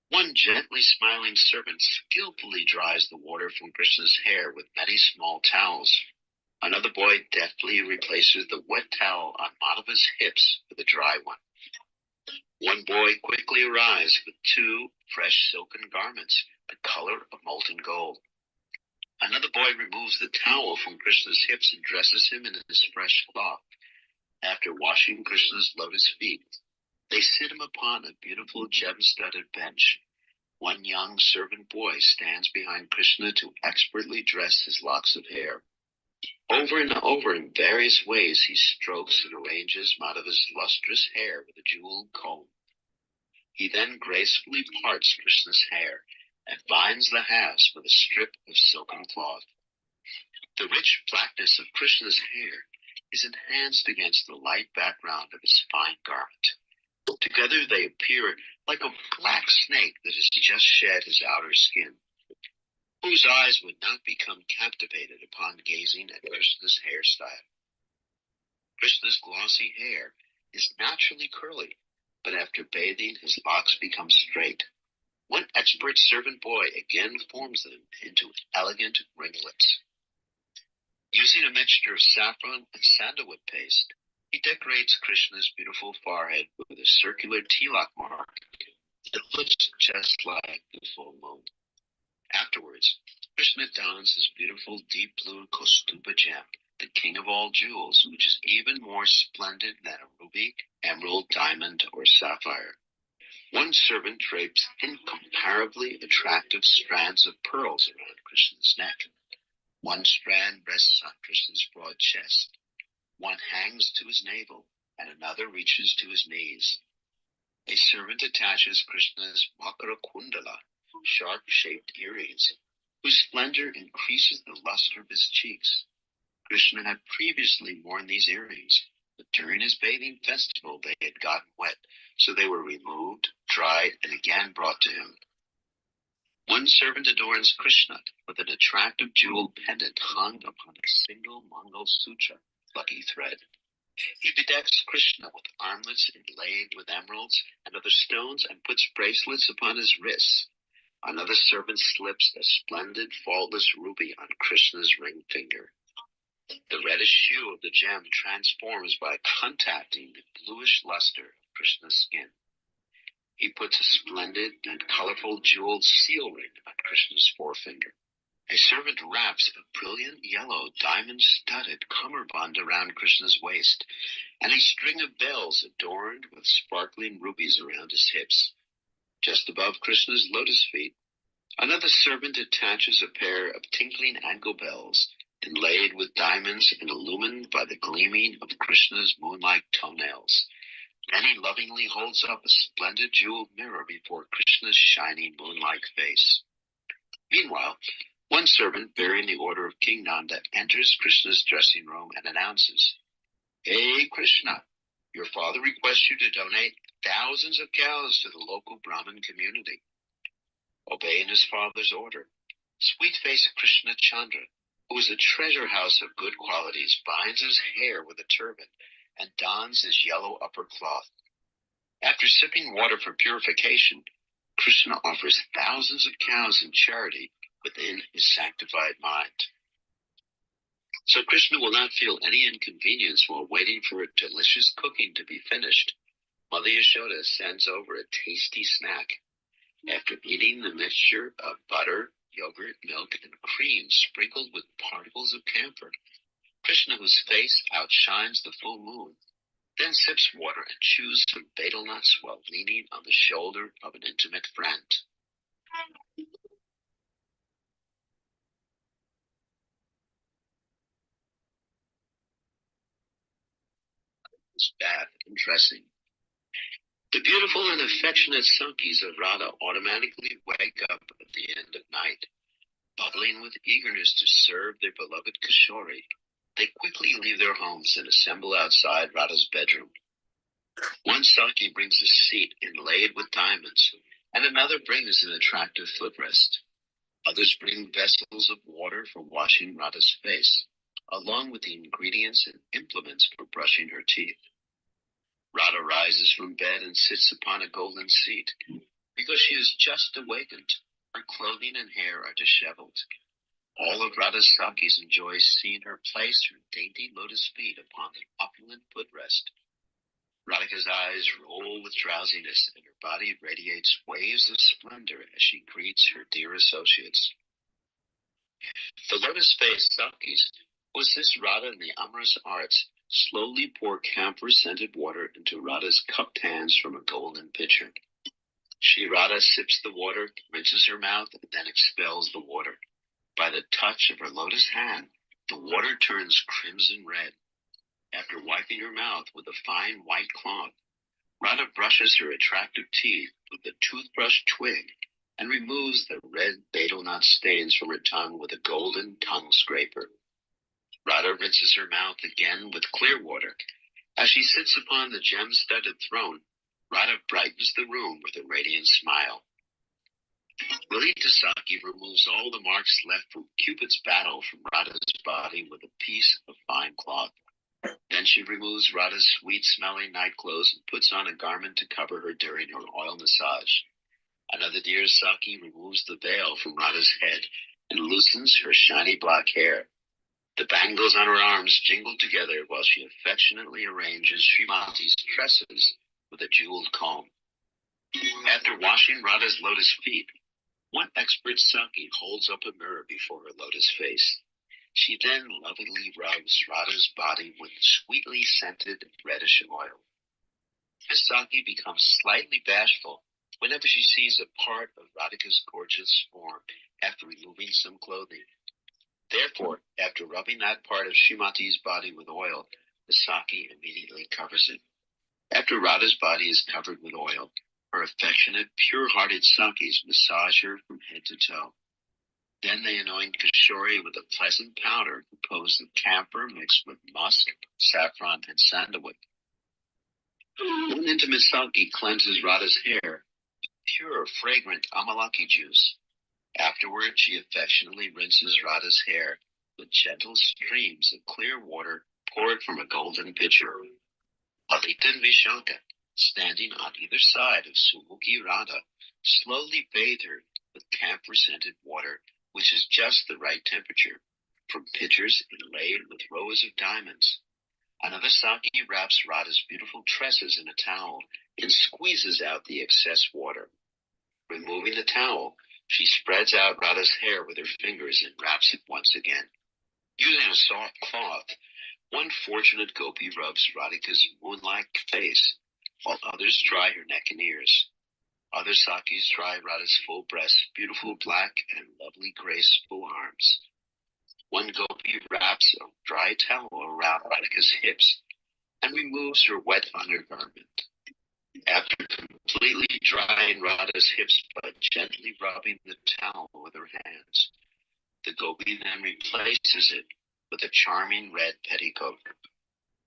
One gently smiling servant skillfully dries the water from Krishna's hair with many small towels. Another boy deftly replaces the wet towel on Madhava's hips with a dry one. One boy quickly arrives with 2 fresh silken garments, the color of molten gold. Another boy removes the towel from Krishna's hips and dresses him in his fresh cloth. After washing Krishna's lotus feet, they sit him upon a beautiful gem-studded bench. One young servant boy stands behind Krishna to expertly dress his locks of hair. Over and over in various ways he strokes and arranges Madhava's lustrous hair with a jeweled comb. He then gracefully parts Krishna's hair and binds the halves with a strip of silken cloth. The rich blackness of Krishna's hair is enhanced against the light background of his fine garment. Together they appear like a black snake that has just shed his outer skin, whose eyes would not become captivated upon gazing at Krishna's hairstyle. Krishna's glossy hair is naturally curly, but after bathing his locks become straight. One expert servant boy again forms them into elegant ringlets. Using a mixture of saffron and sandalwood paste, he decorates Krishna's beautiful forehead with a circular tilak mark that looks just like the full moon. Afterwards, Krishna dons his beautiful deep blue Kaustuba gem, the king of all jewels, which is even more splendid than a ruby, emerald, diamond, or sapphire. One servant drapes incomparably attractive strands of pearls around Krishna's neck. One strand rests on Krishna's broad chest. One hangs to his navel, and another reaches to his knees. A servant attaches Krishna's Makara Kundala, sharp-shaped earrings, whose splendor increases the luster of his cheeks. Krishna had previously worn these earrings, but during his bathing festival they had gotten wet, so they were removed, dried, and again brought to him. One servant adorns Krishna with an attractive jeweled pendant hung upon a single Mongol sutra, lucky thread. He bedecks Krishna with armlets inlaid with emeralds and other stones and puts bracelets upon his wrists. Another servant slips a splendid, faultless ruby on Krishna's ring finger. The reddish hue of the gem transforms by contacting the bluish luster of Krishna's skin. He puts a splendid and colorful jeweled seal ring on Krishna's forefinger. A servant wraps a brilliant yellow diamond-studded cummerbund around Krishna's waist, and a string of bells adorned with sparkling rubies around his hips. Just above Krishna's lotus feet, another servant attaches a pair of tinkling ankle bells, inlaid with diamonds and illumined by the gleaming of Krishna's moonlike toenails. Then he lovingly holds up a splendid jeweled mirror before Krishna's shining moon-like face. Meanwhile, one servant bearing the order of King Nanda enters Krishna's dressing room and announces, "Hey Krishna, your father requests you to donate thousands of cows to the local Brahmin community." Obeying his father's order, sweet-faced Krishna Chandra, who is a treasure house of good qualities, binds his hair with a turban and dons his yellow upper cloth. After sipping water for purification, Krishna offers thousands of cows in charity within his sanctified mind. So Krishna will not feel any inconvenience while waiting for a delicious cooking to be finished. Mother Yashoda sends over a tasty snack. After eating the mixture of butter, yogurt, milk, and cream sprinkled with particles of camphor, Krishna, whose face outshines the full moon, then sips water and chews some betel nuts while leaning on the shoulder of an intimate friend. Bath and dressing. The beautiful and affectionate Sankis of Radha automatically wake up at the end of night. Bubbling with eagerness to serve their beloved Kishori, they quickly leave their homes and assemble outside Radha's bedroom. One Saki brings a seat inlaid with diamonds, and another brings an attractive footrest. Others bring vessels of water for washing Radha's face, along with the ingredients and implements for brushing her teeth. Radha rises from bed and sits upon a golden seat. Because she is just awakened, her clothing and hair are disheveled. All of Radha's Sakis enjoy seeing her place her dainty lotus feet upon the opulent footrest. Radhika's eyes roll with drowsiness, and her body radiates waves of splendor as she greets her dear associates. The lotus-faced Sakis, who assist Radha in the amorous arts, slowly pour camphor-scented water into Radha's cupped hands from a golden pitcher. She, Radha, sips the water, rinses her mouth, and then expels the water. By the touch of her lotus hand, the water turns crimson red. After wiping her mouth with a fine white cloth, Radha brushes her attractive teeth with a toothbrush twig and removes the red betel nut stains from her tongue with a golden tongue scraper. Radha rinses her mouth again with clear water. As she sits upon the gem-studded throne, Radha brightens the room with a radiant smile. Lalita Saki removes all the marks left from Cupid's battle from Radha's body with a piece of fine cloth. Then she removes Radha's sweet-smelling night clothes and puts on a garment to cover her during her oil massage. Another dear Saki removes the veil from Radha's head and loosens her shiny black hair. The bangles on her arms jingle together while she affectionately arranges Srimati's tresses with a jeweled comb. After washing Radha's lotus feet, one expert Saki holds up a mirror before her lotus face. She then lovingly rubs Radha's body with sweetly scented reddish oil. Miss Saki becomes slightly bashful whenever she sees a part of Radhika's gorgeous form after removing some clothing. Therefore, after rubbing that part of Srimati's body with oil, the Saki immediately covers it. After Radha's body is covered with oil, her affectionate, pure-hearted Sakis massage her from head to toe. Then they anoint Kishori with a pleasant powder composed of camphor mixed with musk, saffron, and sandalwood. One intimate Saki cleanses Radha's hair pure, fragrant amalaki juice. Afterward, she affectionately rinses Radha's hair with gentle streams of clear water poured from a golden pitcher. Lalita and Vishanka, standing on either side of Sumukhi Radha, slowly bathe her with camphor-scented water, which is just the right temperature, from pitchers inlaid with rows of diamonds. Another Saki wraps Radha's beautiful tresses in a towel and squeezes out the excess water. Removing the towel, she spreads out Radha's hair with her fingers and wraps it once again. Using a soft cloth, one fortunate gopi rubs Radhika's moon-like face, while others dry her neck and ears. Other Sakis dry Radha's full breasts, beautiful black and lovely graceful arms. One gopi wraps a dry towel around Radhika's hips and removes her wet undergarment. After completely drying Radha's hips by gently rubbing the towel with her hands, the gopi then replaces it with a charming red petticoat.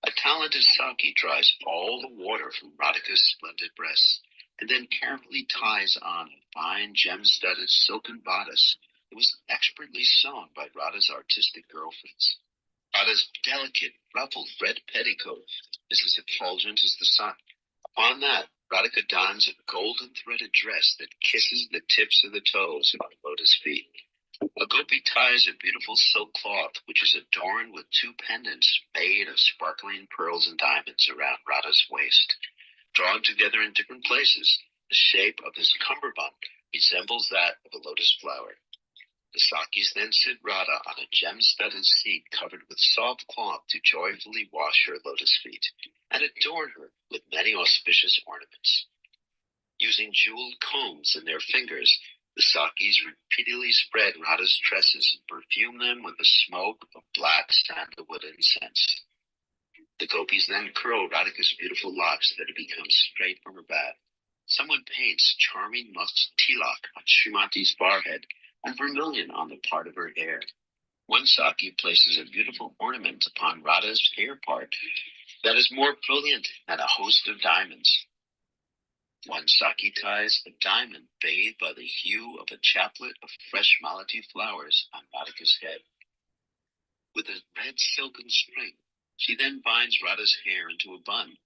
A talented Saki dries all the water from Radhika's splendid breasts and then carefully ties on a fine gem-studded silken bodice that was expertly sewn by Radha's artistic girlfriends. Radha's delicate, ruffled red petticoat is as effulgent as the sun. Upon that, Radhika dons a golden threaded dress that kisses the tips of the toes of her lotus feet. A gopi ties a beautiful silk cloth, which is adorned with two pendants made of sparkling pearls and diamonds around Radha's waist. Drawn together in different places, the shape of this cummerbund resembles that of a lotus flower. The Sakis then sit Radha on a gem-studded seat covered with soft cloth to joyfully wash her lotus feet and adorn her with many auspicious ornaments. Using jeweled combs in their fingers, the Sakis repeatedly spread Radha's tresses and perfume them with the smoke of black sandalwood incense. The gopis then curl Radhika's beautiful locks that have become straight from her back. Someone paints charming musk tilak on Srimati's forehead and vermilion on the part of her hair. One Saki places a beautiful ornament upon Radha's hair part that is more brilliant than a host of diamonds. One Saki ties a diamond bathed by the hue of a chaplet of fresh malati flowers on Radhika's head. With a red silken string, she then binds Radha's hair into a bun,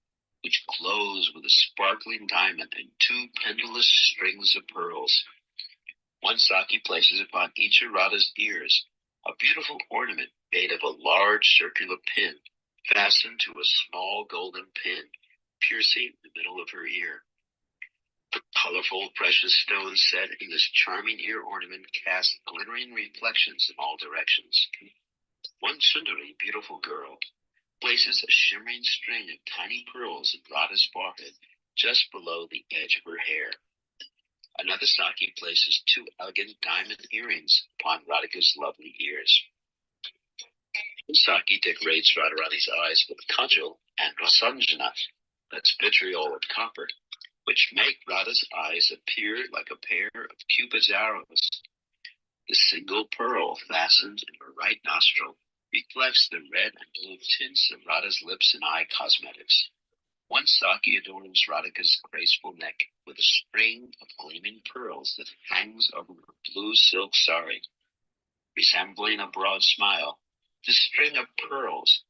which glows with a sparkling diamond and two pendulous strings of pearls. One Saki places upon each of Radha's ears a beautiful ornament made of a large circular pin fastened to a small golden pin piercing the middle of her ear. The colorful precious stones set in this charming ear ornament cast glittering reflections in all directions. One Sundari, beautiful girl, places a shimmering string of tiny pearls in Radha's forehead just below the edge of her hair. Another Saki places two elegant diamond earrings upon Radhika's lovely ears. One Saki decorates Radharani's eyes with kajal and rasanjana, that's vitriol of copper, which make Radha's eyes appear like a pair of Cupid's arrows. The single pearl fastened in her right nostril reflects the red and blue tints of Radha's lips and eye cosmetics. One Saki adorns Radhika's graceful neck with a string of gleaming pearls that hangs over her blue silk sari. Resembling a broad smile, this string of pearls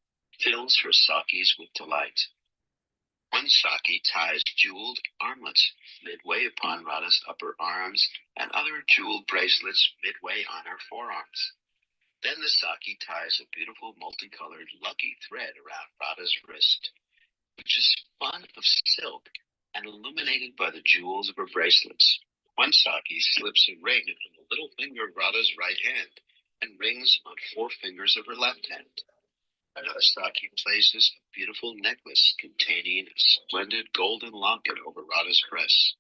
fills her Sakis with delight. One Saki ties jeweled armlets midway upon Radha's upper arms and other jeweled bracelets midway on her forearms. Then the Saki ties a beautiful multicolored lucky thread around Radha's wrist, which is spun of silk and illuminated by the jewels of her bracelets. One Saki slips a ring on the little finger of Radha's right hand and rings on 4 fingers of her left hand. Another Saki places a beautiful necklace containing a splendid golden locket over Radha's breasts.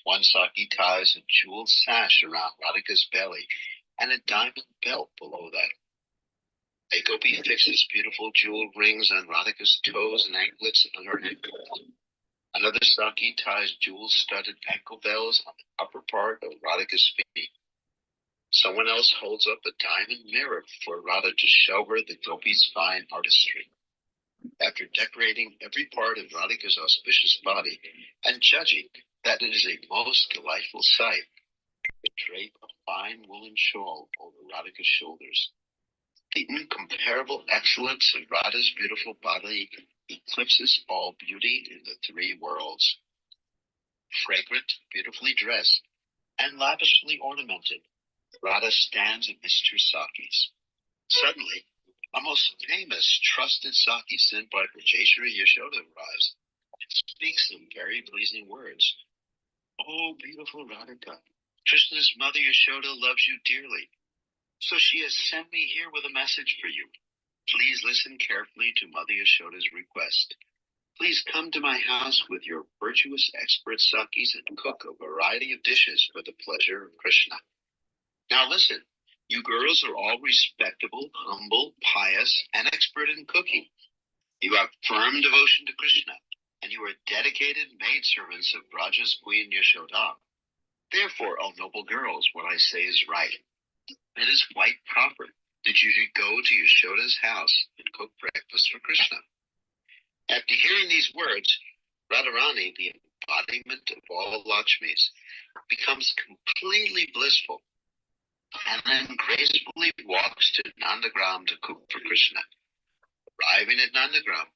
One Saki ties a jeweled sash around Radhika's belly and a diamond belt below that. A gopi fixes beautiful jeweled rings on Radhika's toes and anklets on her ankles. Another Saki ties jewel-studded ankle bells on the upper part of Radhika's feet. Someone else holds up a diamond mirror for Radha to show her the gopi's fine artistry. After decorating every part of Radhika's auspicious body and judging that it is a most delightful sight to drape a fine woolen shawl over Radhika's shoulders. The incomparable excellence of Radha's beautiful body eclipses all beauty in the three worlds. Fragrant, beautifully dressed, and lavishly ornamented, Radha stands amidst her sakis. Suddenly, a most famous, trusted saki sent by Brajeshwari Yashoda arrives and speaks some very pleasing words. "Oh, beautiful Radhika, Krishna's mother Yashoda loves you dearly, so she has sent me here with a message for you. Please listen carefully to Mother Yashoda's request. Please come to my house with your virtuous expert sakis and cook a variety of dishes for the pleasure of Krishna. Now listen, you girls are all respectable, humble, pious, and expert in cooking. You have firm devotion to Krishna, and you are dedicated maidservants of Braja's queen Yashoda. Therefore, O noble girls, what I say is right. It is quite proper that you should go to Yashoda's house and cook breakfast for Krishna." After hearing these words, Radharani, the embodiment of all Lakshmis, becomes completely blissful and then gracefully walks to Nandagram to cook for Krishna. Arriving at Nandagram,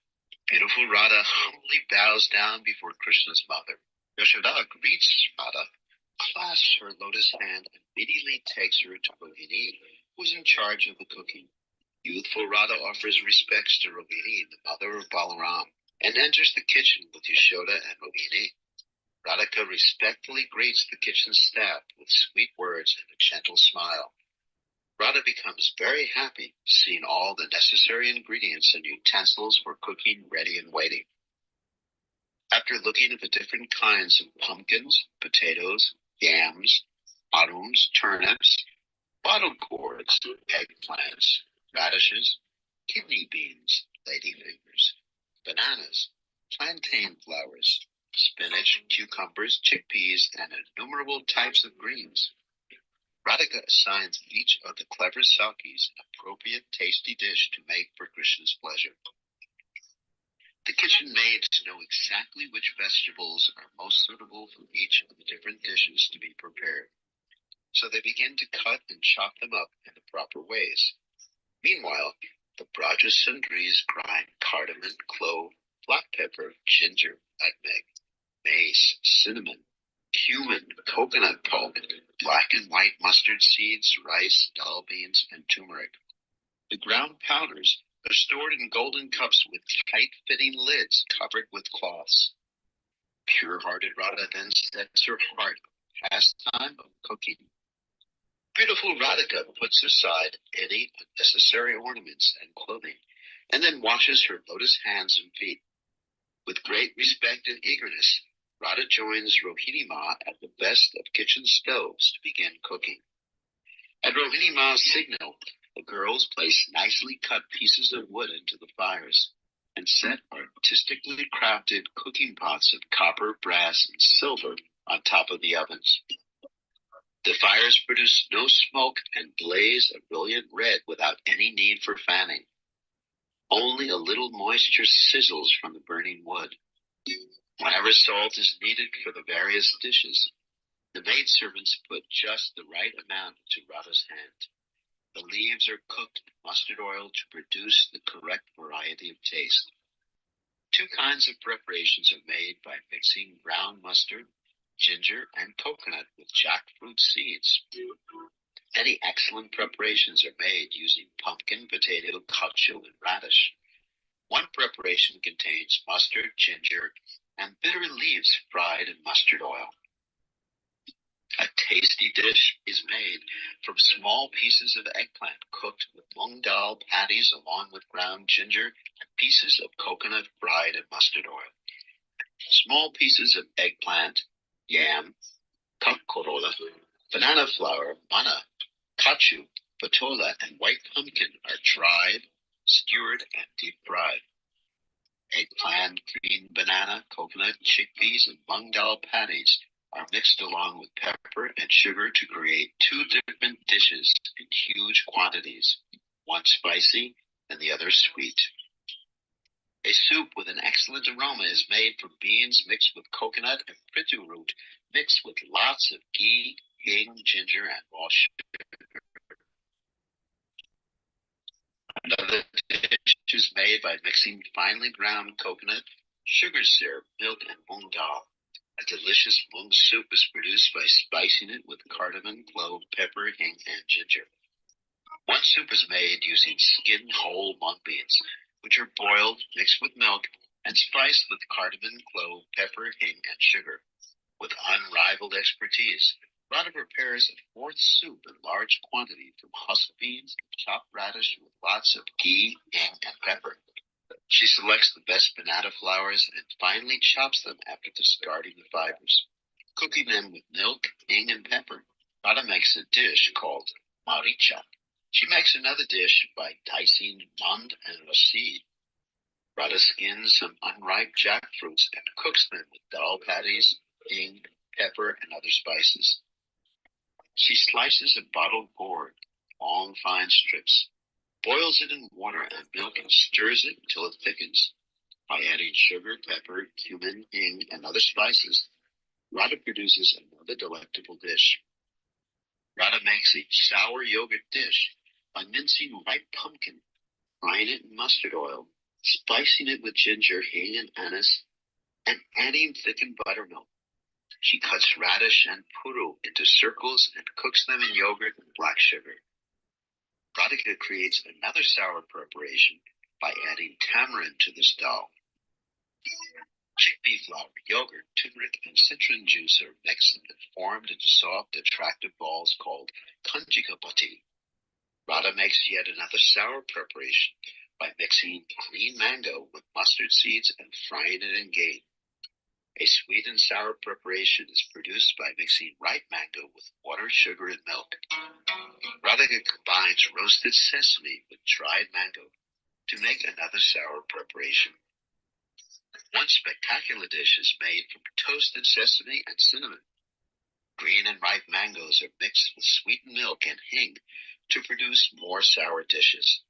beautiful Radha humbly bows down before Krishna's mother. Yashoda greets Radha, clasps her lotus hand, and immediately takes her to Rohini, who is in charge of the cooking. Youthful Radha offers respects to Rohini, the mother of Balaram, and enters the kitchen with Yashoda and Rohini. Radhika respectfully greets the kitchen staff with sweet words and a gentle smile. Radha becomes very happy, seeing all the necessary ingredients and utensils for cooking ready and waiting. After looking at the different kinds of pumpkins, potatoes, yams, arums, turnips, bottle gourds, eggplants, radishes, kidney beans, ladyfingers, bananas, plantain flowers, spinach, cucumbers, chickpeas, and innumerable types of greens, Radhika assigns each of the clever sakis an appropriate tasty dish to make for Krishna's pleasure. The kitchen maids know exactly which vegetables are most suitable for each of the different dishes to be prepared, so they begin to cut and chop them up in the proper ways. Meanwhile, the Braja Sundris grind cardamom, clove, black pepper, ginger, nutmeg, mace, cinnamon, cumin, coconut pulp, black and white mustard seeds, rice, dal beans, and turmeric. The ground powders are stored in golden cups with tight-fitting lids covered with cloths. Pure-hearted Radha then sets her heart on the pastime of cooking. Beautiful Radhika puts aside any unnecessary ornaments and clothing, and then washes her lotus hands and feet. With great respect and eagerness, Radha joins Rohini Ma at the best of kitchen stoves to begin cooking. At Rohini Ma's signal, the girls place nicely cut pieces of wood into the fires and set artistically crafted cooking pots of copper, brass, and silver on top of the ovens. The fires produce no smoke and blaze a brilliant red without any need for fanning. Only a little moisture sizzles from the burning wood. Whenever salt is needed for the various dishes, the maidservants put just the right amount into Radha's hand. The leaves are cooked in mustard oil to produce the correct variety of taste. Two kinds of preparations are made by mixing ground mustard, ginger, and coconut with jackfruit seeds. Many excellent preparations are made using pumpkin, potato, kachu, and radish. One preparation contains mustard, ginger, and bitter leaves fried in mustard oil. A tasty dish is made from small pieces of eggplant cooked with mung dal patties along with ground ginger and pieces of coconut fried in mustard oil. Small pieces of eggplant, yam, kakorola, banana flour, mana, kachu, patola, and white pumpkin are dried, skewered, and deep fried. Eggplant, green banana, coconut, chickpeas, and mung dal patties are mixed along with pepper and sugar to create two different dishes in huge quantities, one spicy and the other sweet. A soup with an excellent aroma is made from beans mixed with coconut and prithu root, mixed with lots of ghee, hing, ginger, and raw sugar. Another dish is made by mixing finely ground coconut, sugar syrup, milk, and mung dal. A delicious mung soup is produced by spicing it with cardamom, clove, pepper, hing, and ginger. One soup is made using skinned whole mung beans, which are boiled, mixed with milk, and spiced with cardamom, clove, pepper, hing, and sugar. With unrivaled expertise, Radha prepares a fourth soup in large quantity from husk beans and chopped radish with lots of ghee, hing, and pepper. She selects the best banana flowers and finely chops them after discarding the fibers. Cooking them with milk, hing, and pepper, Radha makes a dish called Mauritius. She makes another dish by dicing mund and lassi. Radha skins some unripe jackfruits and cooks them with dal patties, hing, pepper, and other spices. She slices a bottled gourd, long fine strips, boils it in water and milk, and stirs it until it thickens. By adding sugar, pepper, cumin, hing, and other spices, Radha produces another delectable dish. Radha makes a sour yogurt dish by mincing ripe pumpkin, frying it in mustard oil, spicing it with ginger, hing, and anise, and adding thickened buttermilk. She cuts radish and puru into circles and cooks them in yogurt and black sugar. Radhika creates another sour preparation by adding tamarind to this dal. Chickpea flour, yogurt, turmeric, and citron juice are mixed and formed into soft, attractive balls called kanjika bhati. Radha makes yet another sour preparation by mixing green mango with mustard seeds and frying it in ghee. A sweet and sour preparation is produced by mixing ripe mango with water, sugar, and milk. Radhika combines roasted sesame with dried mango to make another sour preparation. One spectacular dish is made from toasted sesame and cinnamon. Green and ripe mangoes are mixed with sweetened milk and hing to produce more sour dishes.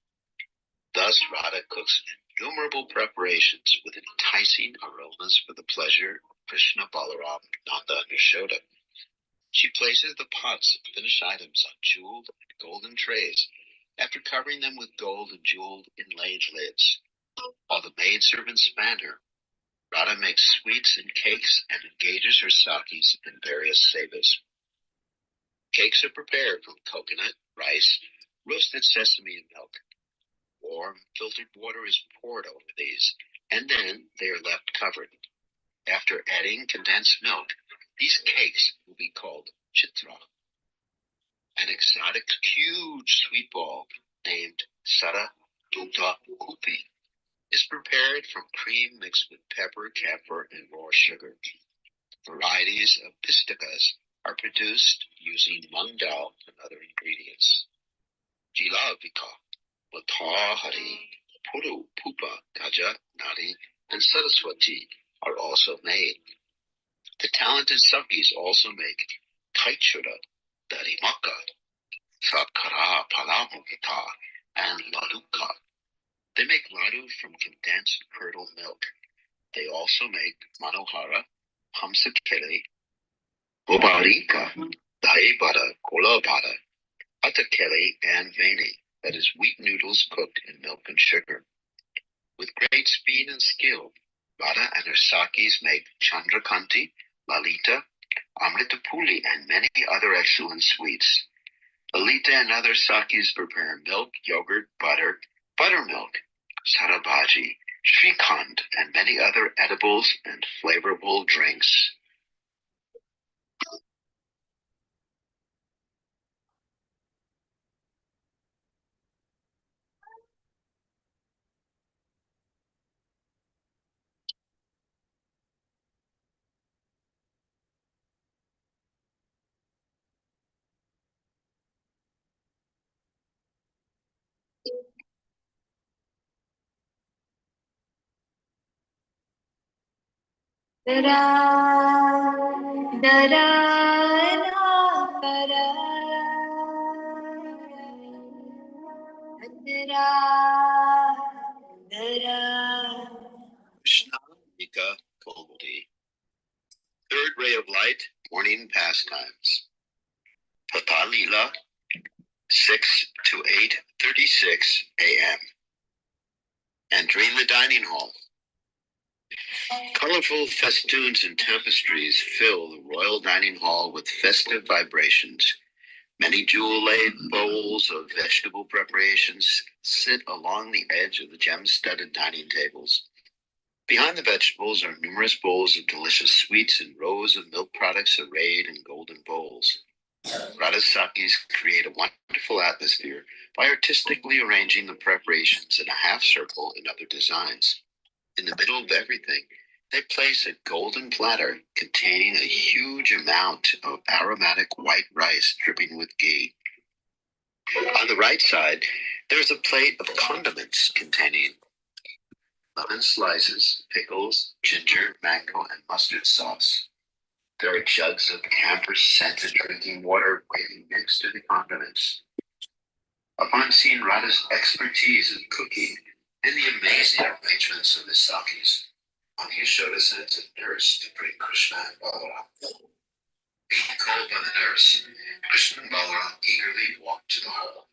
Thus, Radha cooks innumerable preparations with enticing aromas for the pleasure of Krishna, Balaram, Nanda, and Yashoda. She places the pots of finished items on jeweled and golden trays after covering them with gold and jeweled inlaid lids. While the maidservants fan her, Radha makes sweets and cakes and engages her sakis in various sevas. Cakes are prepared from coconut, rice, roasted sesame, and milk. Warm, filtered water is poured over these, and then they are left covered. After adding condensed milk, these cakes will be called chitra. An exotic, huge sweet ball named Sada Dutta Kupi is prepared from cream mixed with pepper, camphor, and raw sugar. Varieties of pistakas are produced using mung dal and other ingredients. Jilavika, Matahari, Puru, Pupa, Gaja, Nadi, and Saraswati are also made. The talented Sakis also make Kaichura, Darimaka, Sakara Palamukita, and Laduka. They make ladu from condensed curdled milk. They also make Manohara, Hamsakeli, Bobarika, Daibada, Kolabada, Atakeli, and Veni, that is wheat noodles cooked in milk and sugar. With great speed and skill, Radha and her Sakis make Chandrakanti, Lalita, Amritapuli, and many other excellent sweets. Lalita and other Sakis prepare milk, yogurt, butter, buttermilk, Sarabhaji, Srikhand, and many other edibles and flavorful drinks. Dhira Damodara Dhira Damodara Krishna Mika Komati. Third ray of light, morning pastimes. Patalila, 6 to 8:36 a.m. Entering the dining hall. Colorful festoons and tapestries fill the royal dining hall with festive vibrations. Many jewel-laid bowls of vegetable preparations sit along the edge of the gem-studded dining tables. Behind the vegetables are numerous bowls of delicious sweets and rows of milk products arrayed in golden bowls. Radha's sakis create a wonderful atmosphere by artistically arranging the preparations in a half circle and other designs. In the middle of everything, they place a golden platter containing a huge amount of aromatic white rice dripping with ghee. On the right side, there's a plate of condiments containing lemon slices, pickles, ginger, mango, and mustard sauce. There are jugs of camphor-scented drinking water waiting next to the condiments. Upon seeing Radha's expertise in cooking and the amazing arrangements of the sakis, Mother Yashoda sends a nurse to bring Krishna and Balaram. Being called by the nurse, Krishna and Balaram eagerly walk to the hall.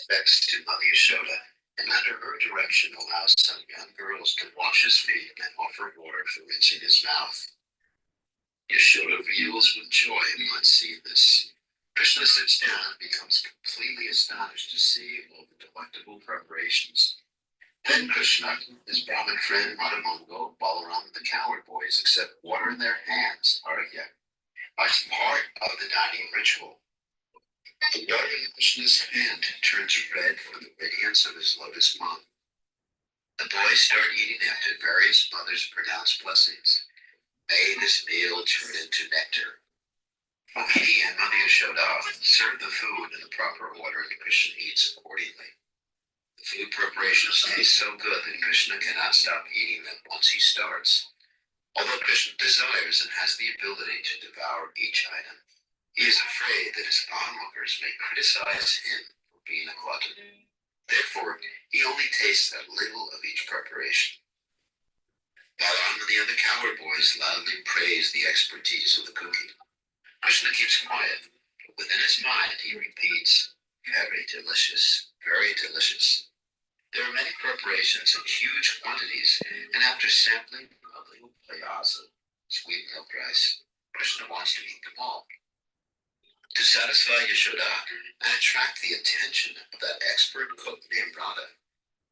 Specs to Mother Yashoda, and under her direction allows some young girls to wash his feet and offer water for rinsing his mouth. Yashoda reels with joy upon seeing this. Krishna sits down and becomes completely astonished to see all the delectable preparations. Then Krishna, his Brahmin friend Madhamango, Balaram, the cowherd boys accept water in their hands, argya, as part of the dining ritual. The water in Krishna's hand turns red for the radiance of his lotus mouth. The boys start eating after various mothers pronounce blessings. May this meal turn into nectar. Rohini and Mother Yashoda serve the food in the proper order and Krishna eats accordingly. The food preparations taste so good that Krishna cannot stop eating them once he starts. Although Krishna desires and has the ability to devour each item, he is afraid that his onlookers may criticize him for being a glutton. Therefore, he only tastes a little of each preparation. Balaram and the other cowherd boys loudly praise the expertise of the cooking. Krishna keeps quiet, but within his mind he repeats, very delicious, very delicious. There are many preparations in huge quantities, and after sampling a little payasa, sweet milk rice, Krishna wants to eat them all. To satisfy Yashoda and attract the attention of that expert cook named Radha,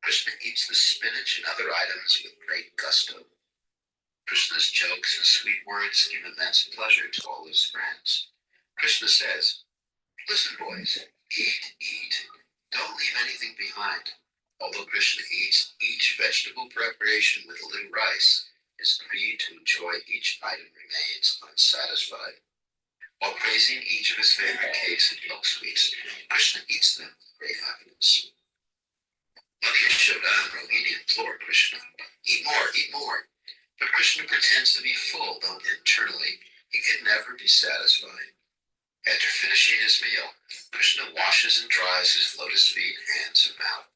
Krishna eats the spinach and other items with great gusto. Krishna's jokes and sweet words give immense pleasure to all his friends. Krishna says, listen boys, eat, don't leave anything behind. Although Krishna eats each vegetable preparation with a little rice, his greed to enjoy each item remains unsatisfied. While praising each of his favorite cakes and milk sweets, Krishna eats them with great happiness. Mother Yashoda and Rohini implore Krishna, eat more. But Krishna pretends to be full, though internally he can never be satisfied. After finishing his meal, Krishna washes and dries his lotus feet, hands, and mouth.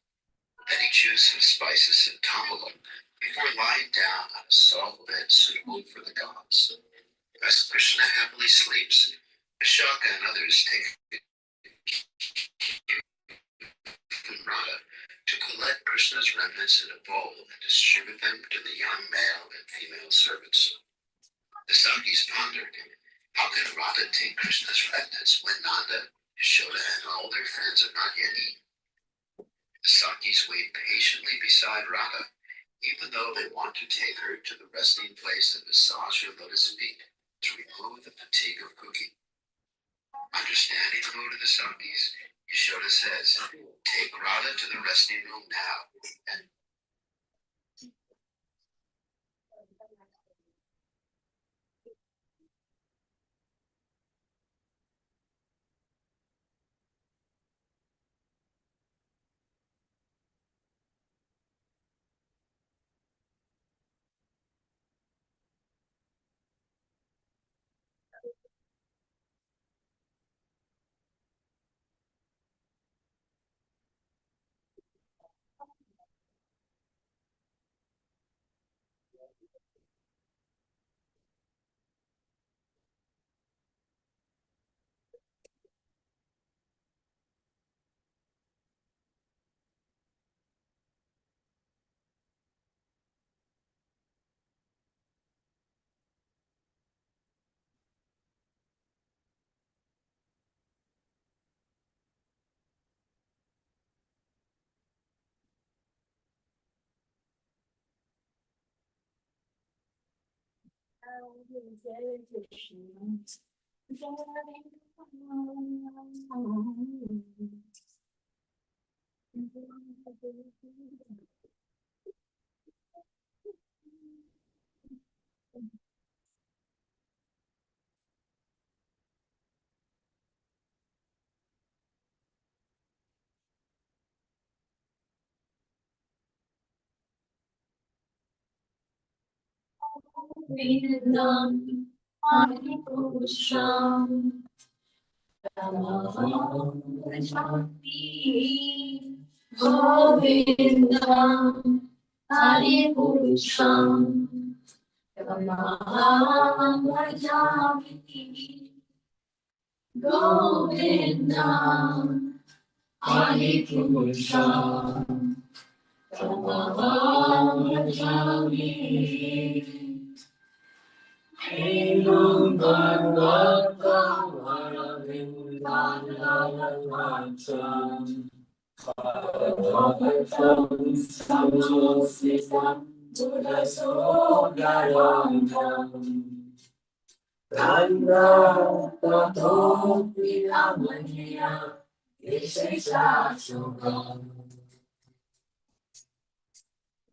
Then he chews some spices and tambalam before lying down on a soft bed suitable for the gods. As Krishna happily sleeps, Vishaka and others take from Radha to collect Krishna's remnants in a bowl and distribute them to the young male and female servants. The Sakis pondered, how can Radha take Krishna's remnants when Nanda, Yashoda, and all their friends are not yet eaten? The Sakis wait patiently beside Radha, even though they want to take her to the resting place and massage her lotus feet to remove the fatigue of cooking. Understanding the mood of the Sakis, Yashoda says, take Radha to the resting room now. And Vinam Adipurusham Tamaham Vajanti Govindam Adipurusham Tamaham Vajanti Govindam Adipurusham Tamaham Vajanti Enam Bhagavata Varavindanayatam Bhagavatam Samositam Buddhasogarantam Gandha Tato Vidamaniya Visheshasukam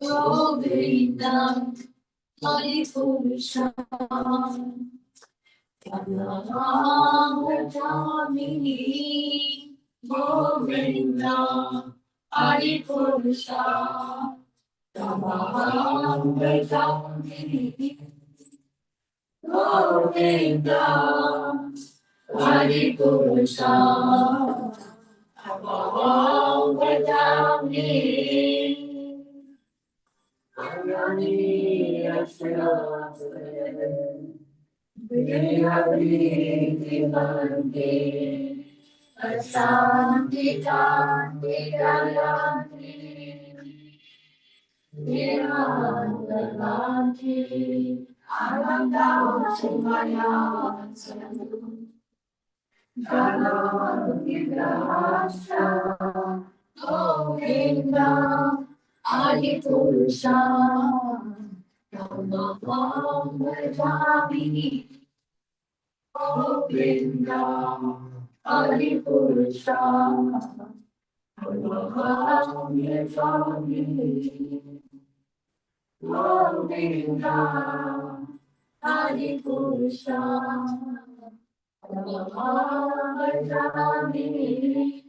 Govindam Haripurusham Tamaham Vajamini Govinda Haripurusham Tamaham Vajamini Govinda Haripurusham Tamaham Vajamini Adipurusha, Tamaham Vajamini, Govinda, Adipurusha, Tamaham Vajamini, Govinda, Adipurusha, Tamaham Vajamini,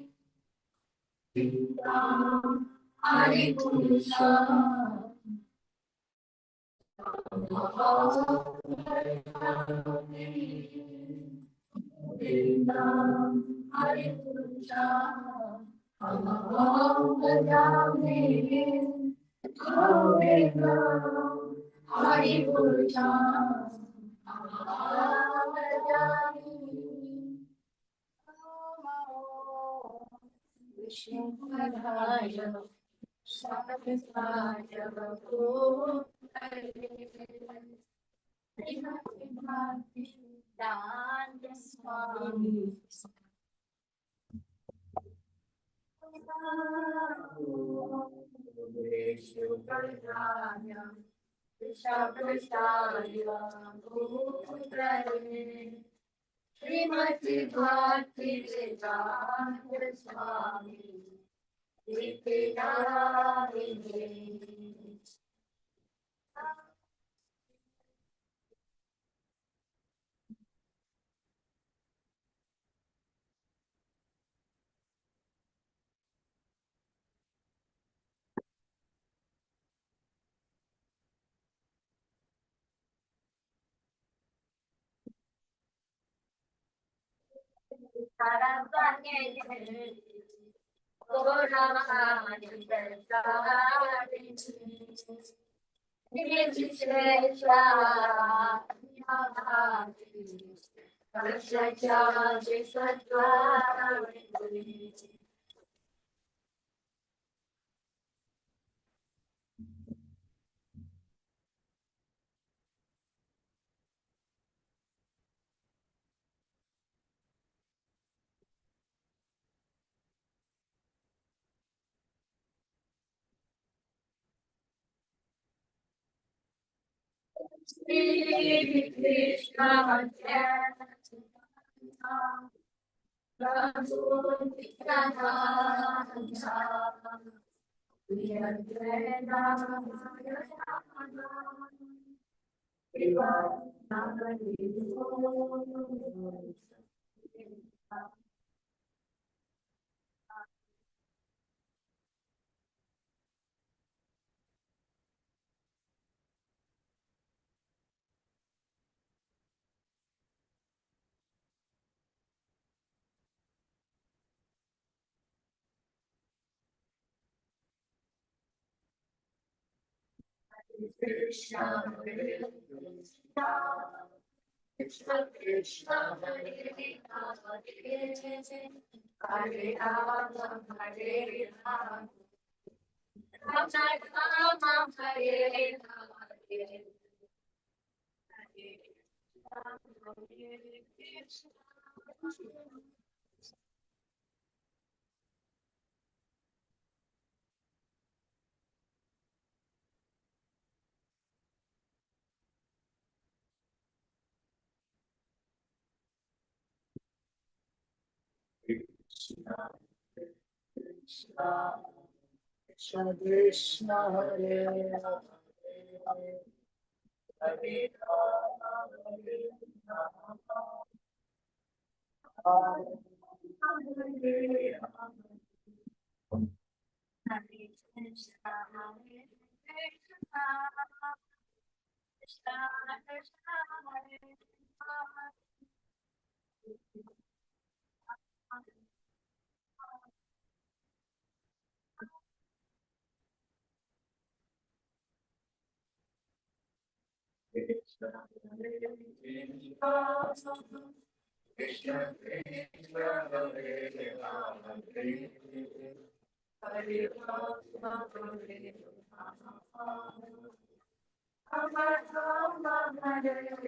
Adipurusha, Govinda, Adipurusha, Tamaham Vajamini, Govinda, Adipurusha, Tamaham Vajamini. Vishnupadaya, Shakasaya, Bhakti Dhira Swami. Vishnupadaya, Shakasaya, Srimati Bhakti Dhira Damodara Swami. Deity. Shri Krishna Chaitanya Prabhu Nityananda We are Krishna Krishna Krishna Hare Hare Rama Hare Rama Rama Rama Hare Hare Krishna Krishna Hare Hare Hare Rama Hare Rama Hare Rama Hare Krishna Hare Krishna Krishna Hare Krishna Krishna Hare Rama Hare Rama Hare Rama Hare Rama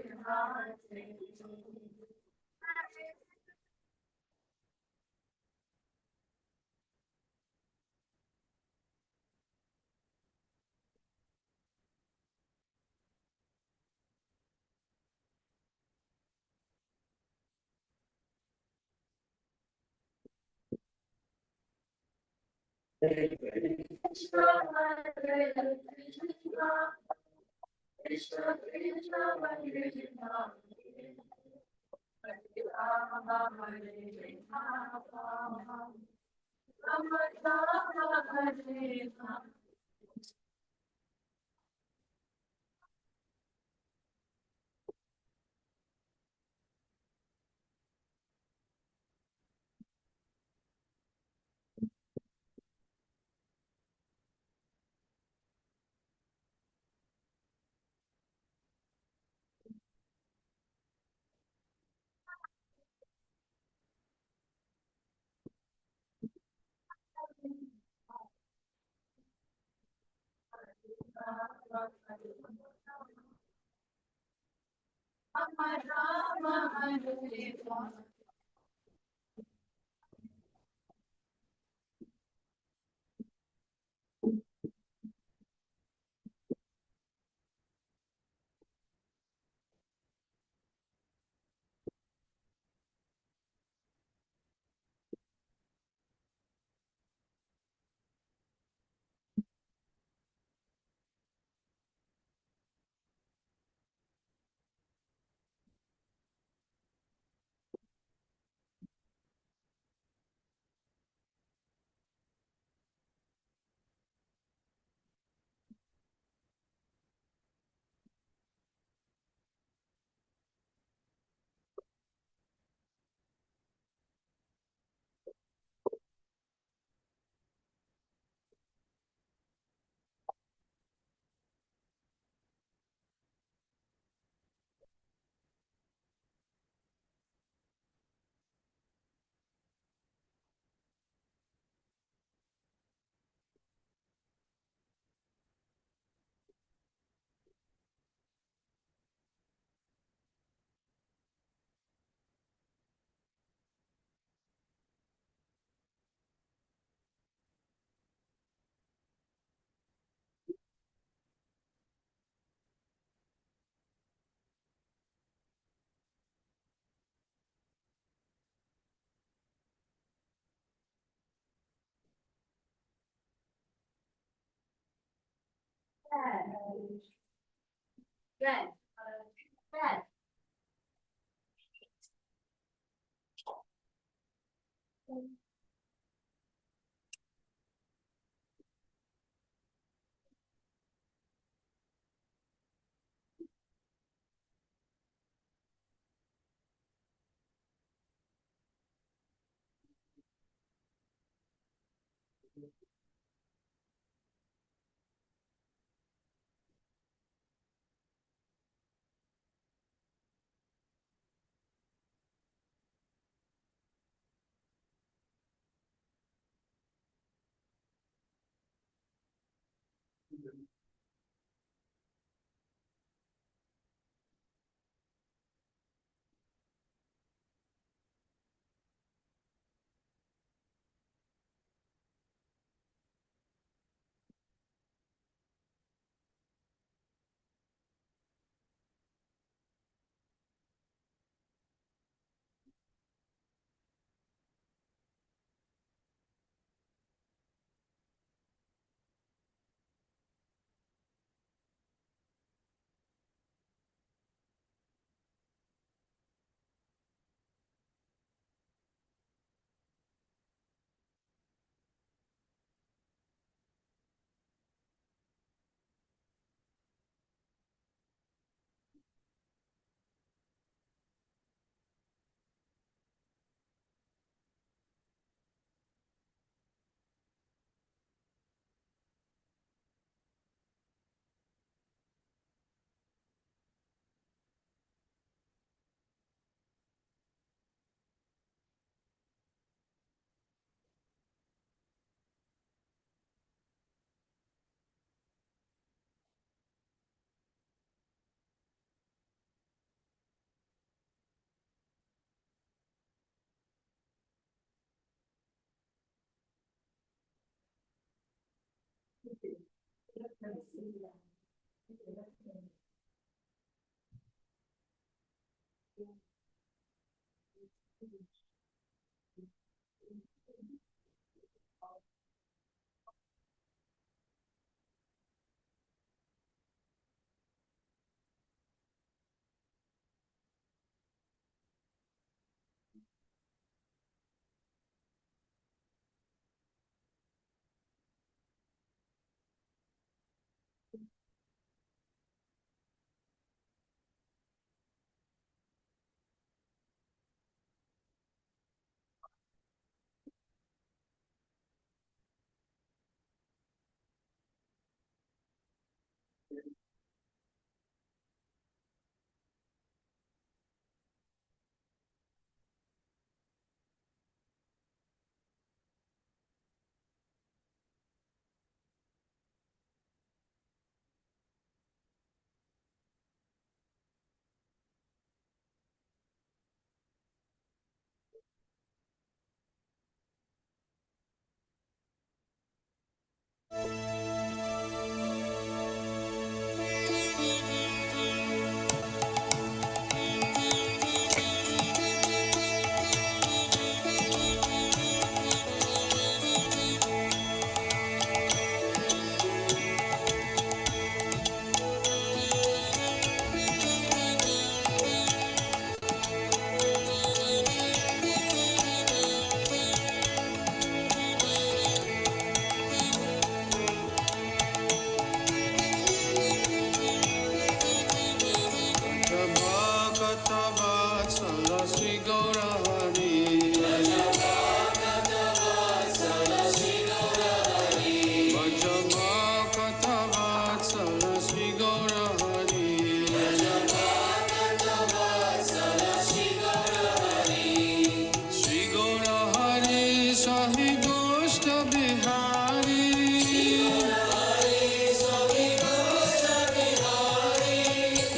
Krishna Hare Krishna Krishna Krishna Hare Rama Hare Rama Hare Rama Rama Rama Hare Rama Rama Rama Hare Rama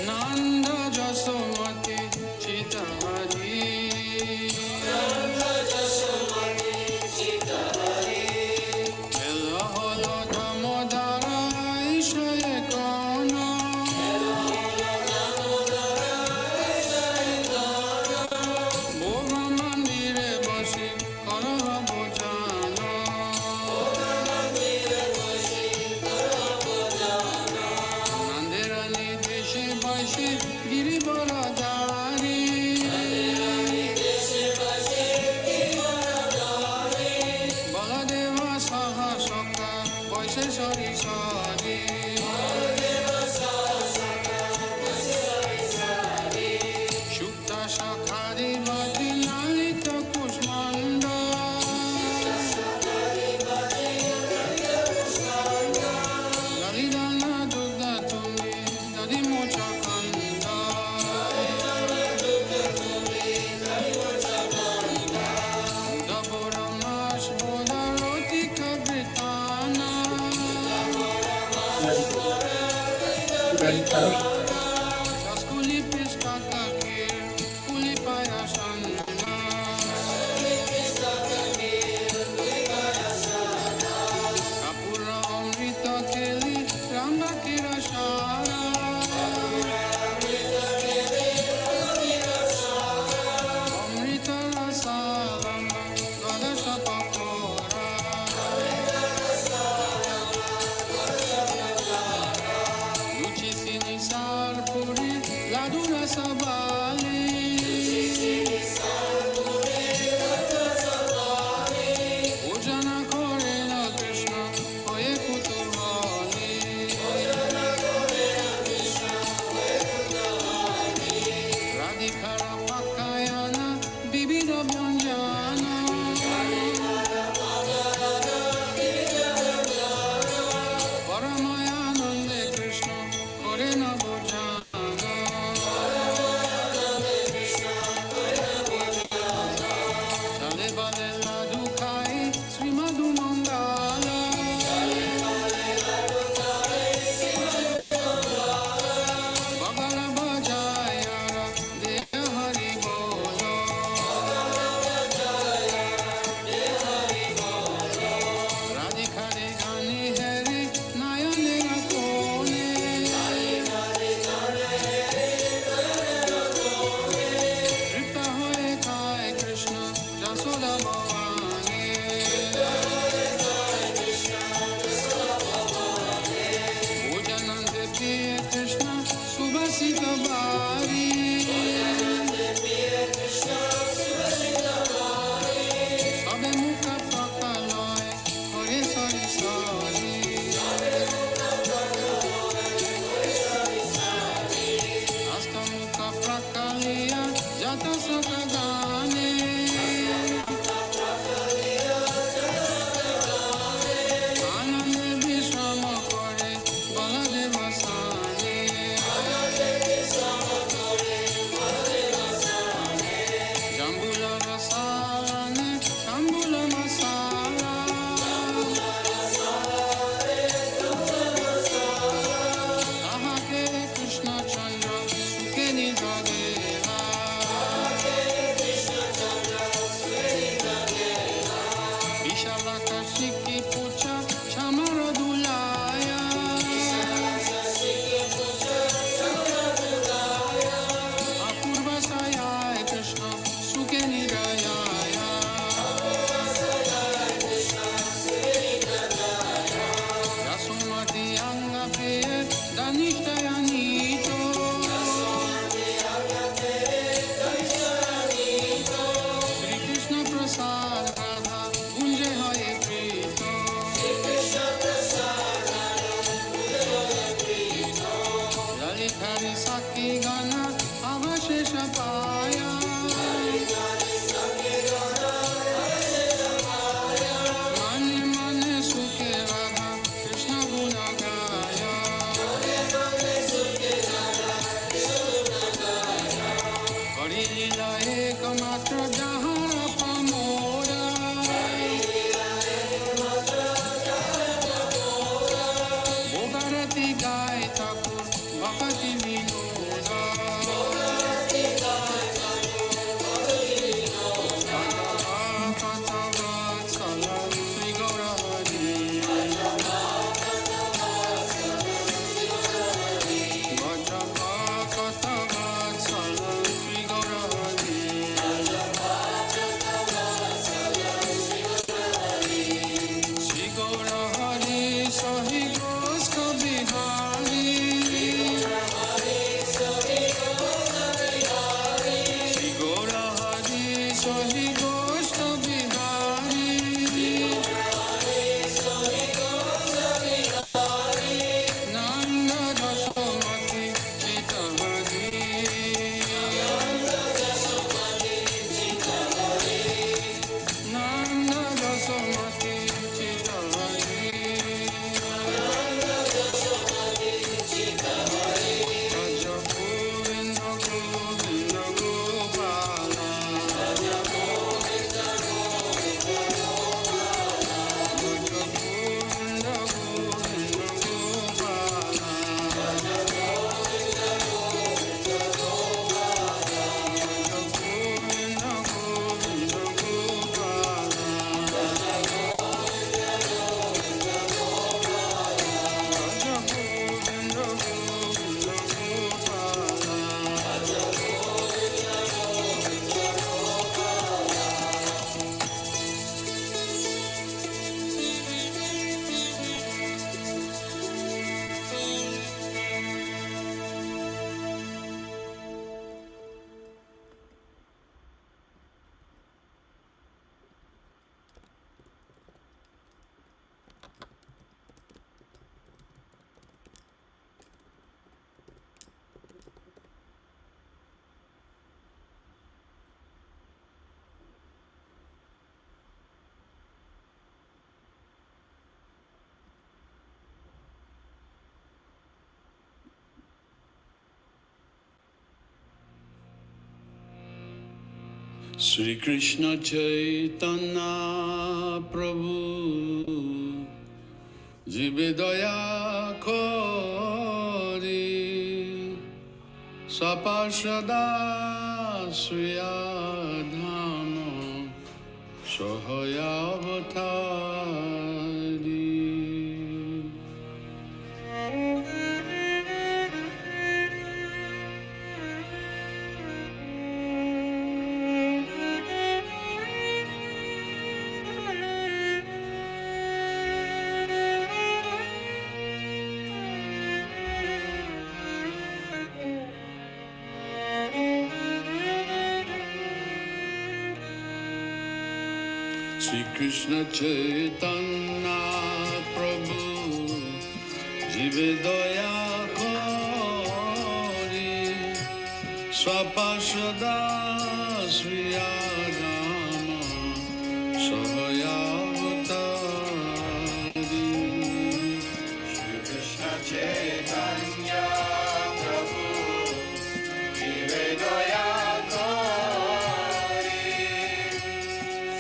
Nanda Jasomati Chitahari Shri Krishna Chaitanya Prabhu Jive Daya Kori Sapashada Swiyadhama Sahayavatari. Shri Krishna Chaitanya Prabhu Jive Daya Kori Sapashada Swiyadhama Sahayavatari. Shri Krishna Chaitanya Prabhu Jive Daya Kori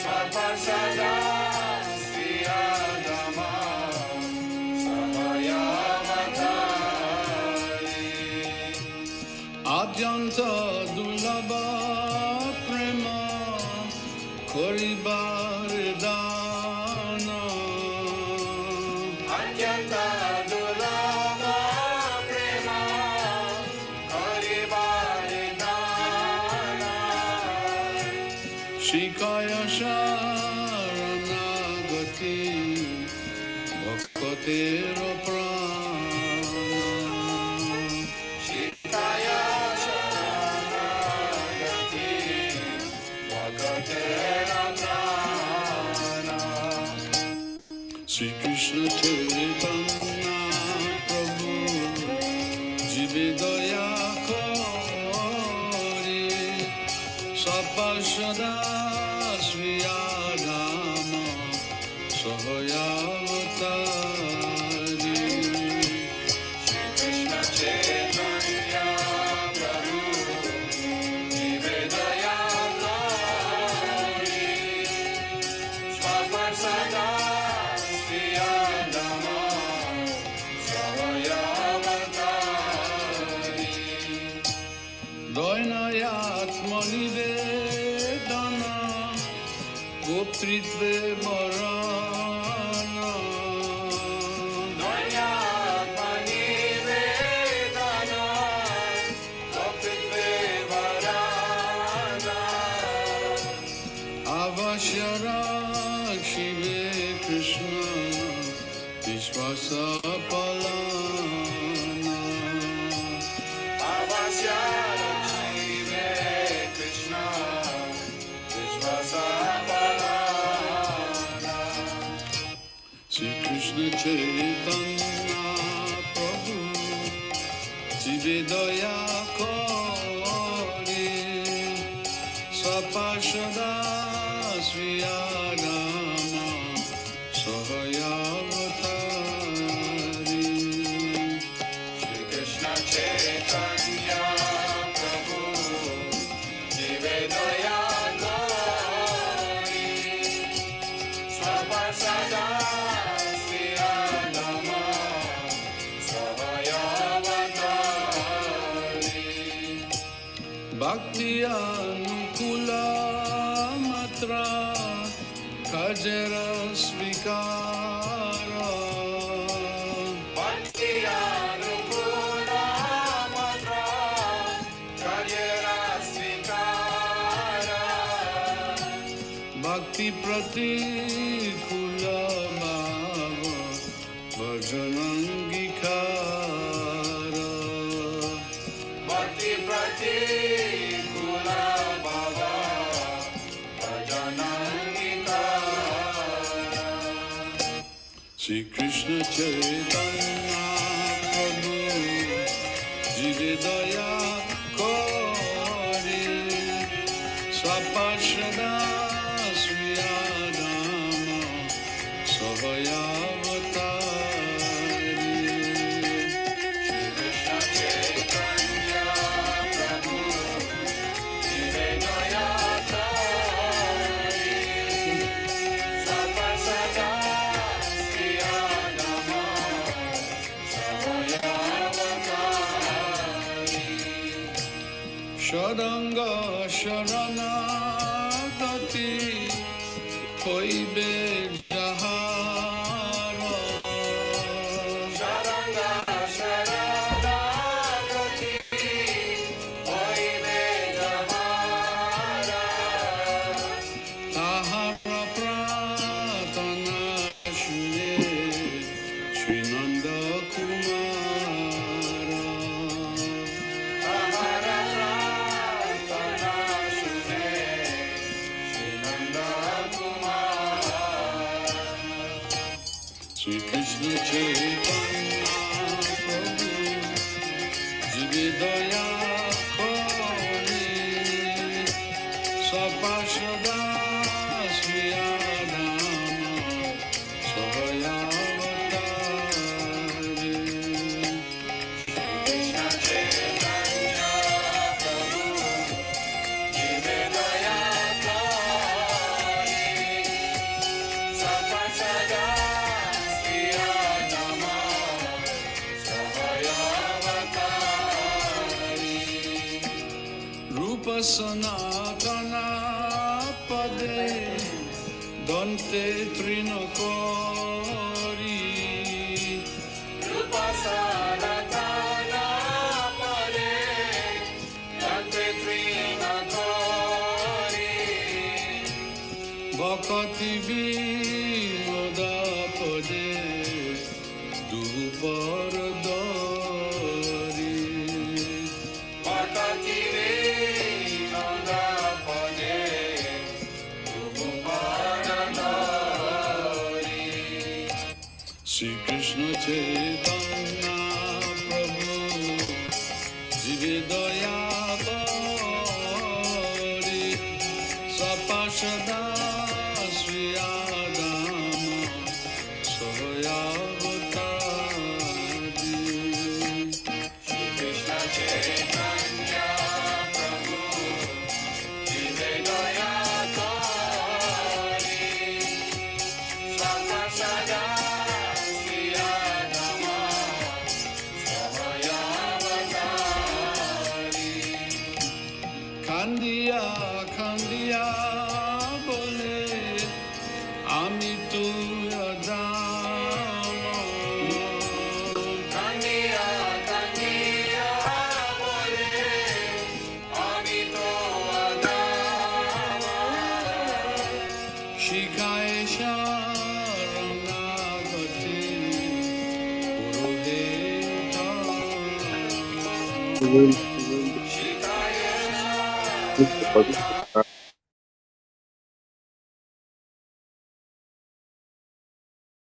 Sapashada Swiyadhama Sahayavatari. Adyanta Dulabha Prema Koribar Dana. Adyanta Dulabha Prema Koribar Dana. Shikaya Sharanagati Bhakatera Prana. Shikaya Sharanagati Bhakatera Prana. Shri Krishna Chaitanya Prabhu Jive Daya Kori Sapashada Swiyadhama Sahayavatari. Shri Krishna Chaitanya Prabhu Jive Daya Kori Sapashada Swiyadhama Sahayavatari. Doinayatmani Vedana Goptritve Marana. Doinayatmani Vedana Goptritve Marana. Avashyara Shive Krishna Vishwasa Palana. Avasyara Shive Krishna Vishwasa Palana. Shri Krishna Chaitanya Prabhu Jive Daya Kori Sapashada Swiyadhama Sahayavatari. Shri Krishna Chaitanya Prabhu Jive Daya Kori Sapashada Swiyadhama Sahayavatari. Bhakti Anukula Matra Kajara Svikara. Bhakti Anukula Matra Kajara Svikara. Bhakti Pratikula Bhava Bhajanangikara. Bhakti Pratikula Bhava Bhajanangikara. Shri Krishna Chaitanya Prabhu Jive Daya Kori Sapashada Swiyadhama Sahayavatari. Shri Krishna Chaitanya Prabhu Jive Daya Kori Saranga Sharanagati Hoibe Jahara Saranga Sharanagati Hoibe Jahara Tahara Pratana Shune Srinanda Kumara Tahara Pratana Shune Srinanda Kumara Sri Krishna Chaitanya Prabhu Jividaya Kori Sapashada Sri Adama Sahayavatari Krishna Chaitanya Prabhu Jividaya Kori Sapashada Sri Adama Sahayavatari Rupa Sanatana Pade Dante Trinakori Rupa Sanatana Pade Dante Trinakori Bhakti Dhira Damodara Bhakti Dhira Damodara Shri Krishna Chaitanya Prabhu Jividaya Kori Sapashada Sri Adama Sahayavatari Shri Krishna Chaitanya Prabhu Jividaya Kori Sapashada Sri Adama Sahayavatari Kandiya Kandiya Bole Ami tu Adama Kandiya Kandiya Bole Ami tu Adama Shikaye Sharanagati Purohita Shikaye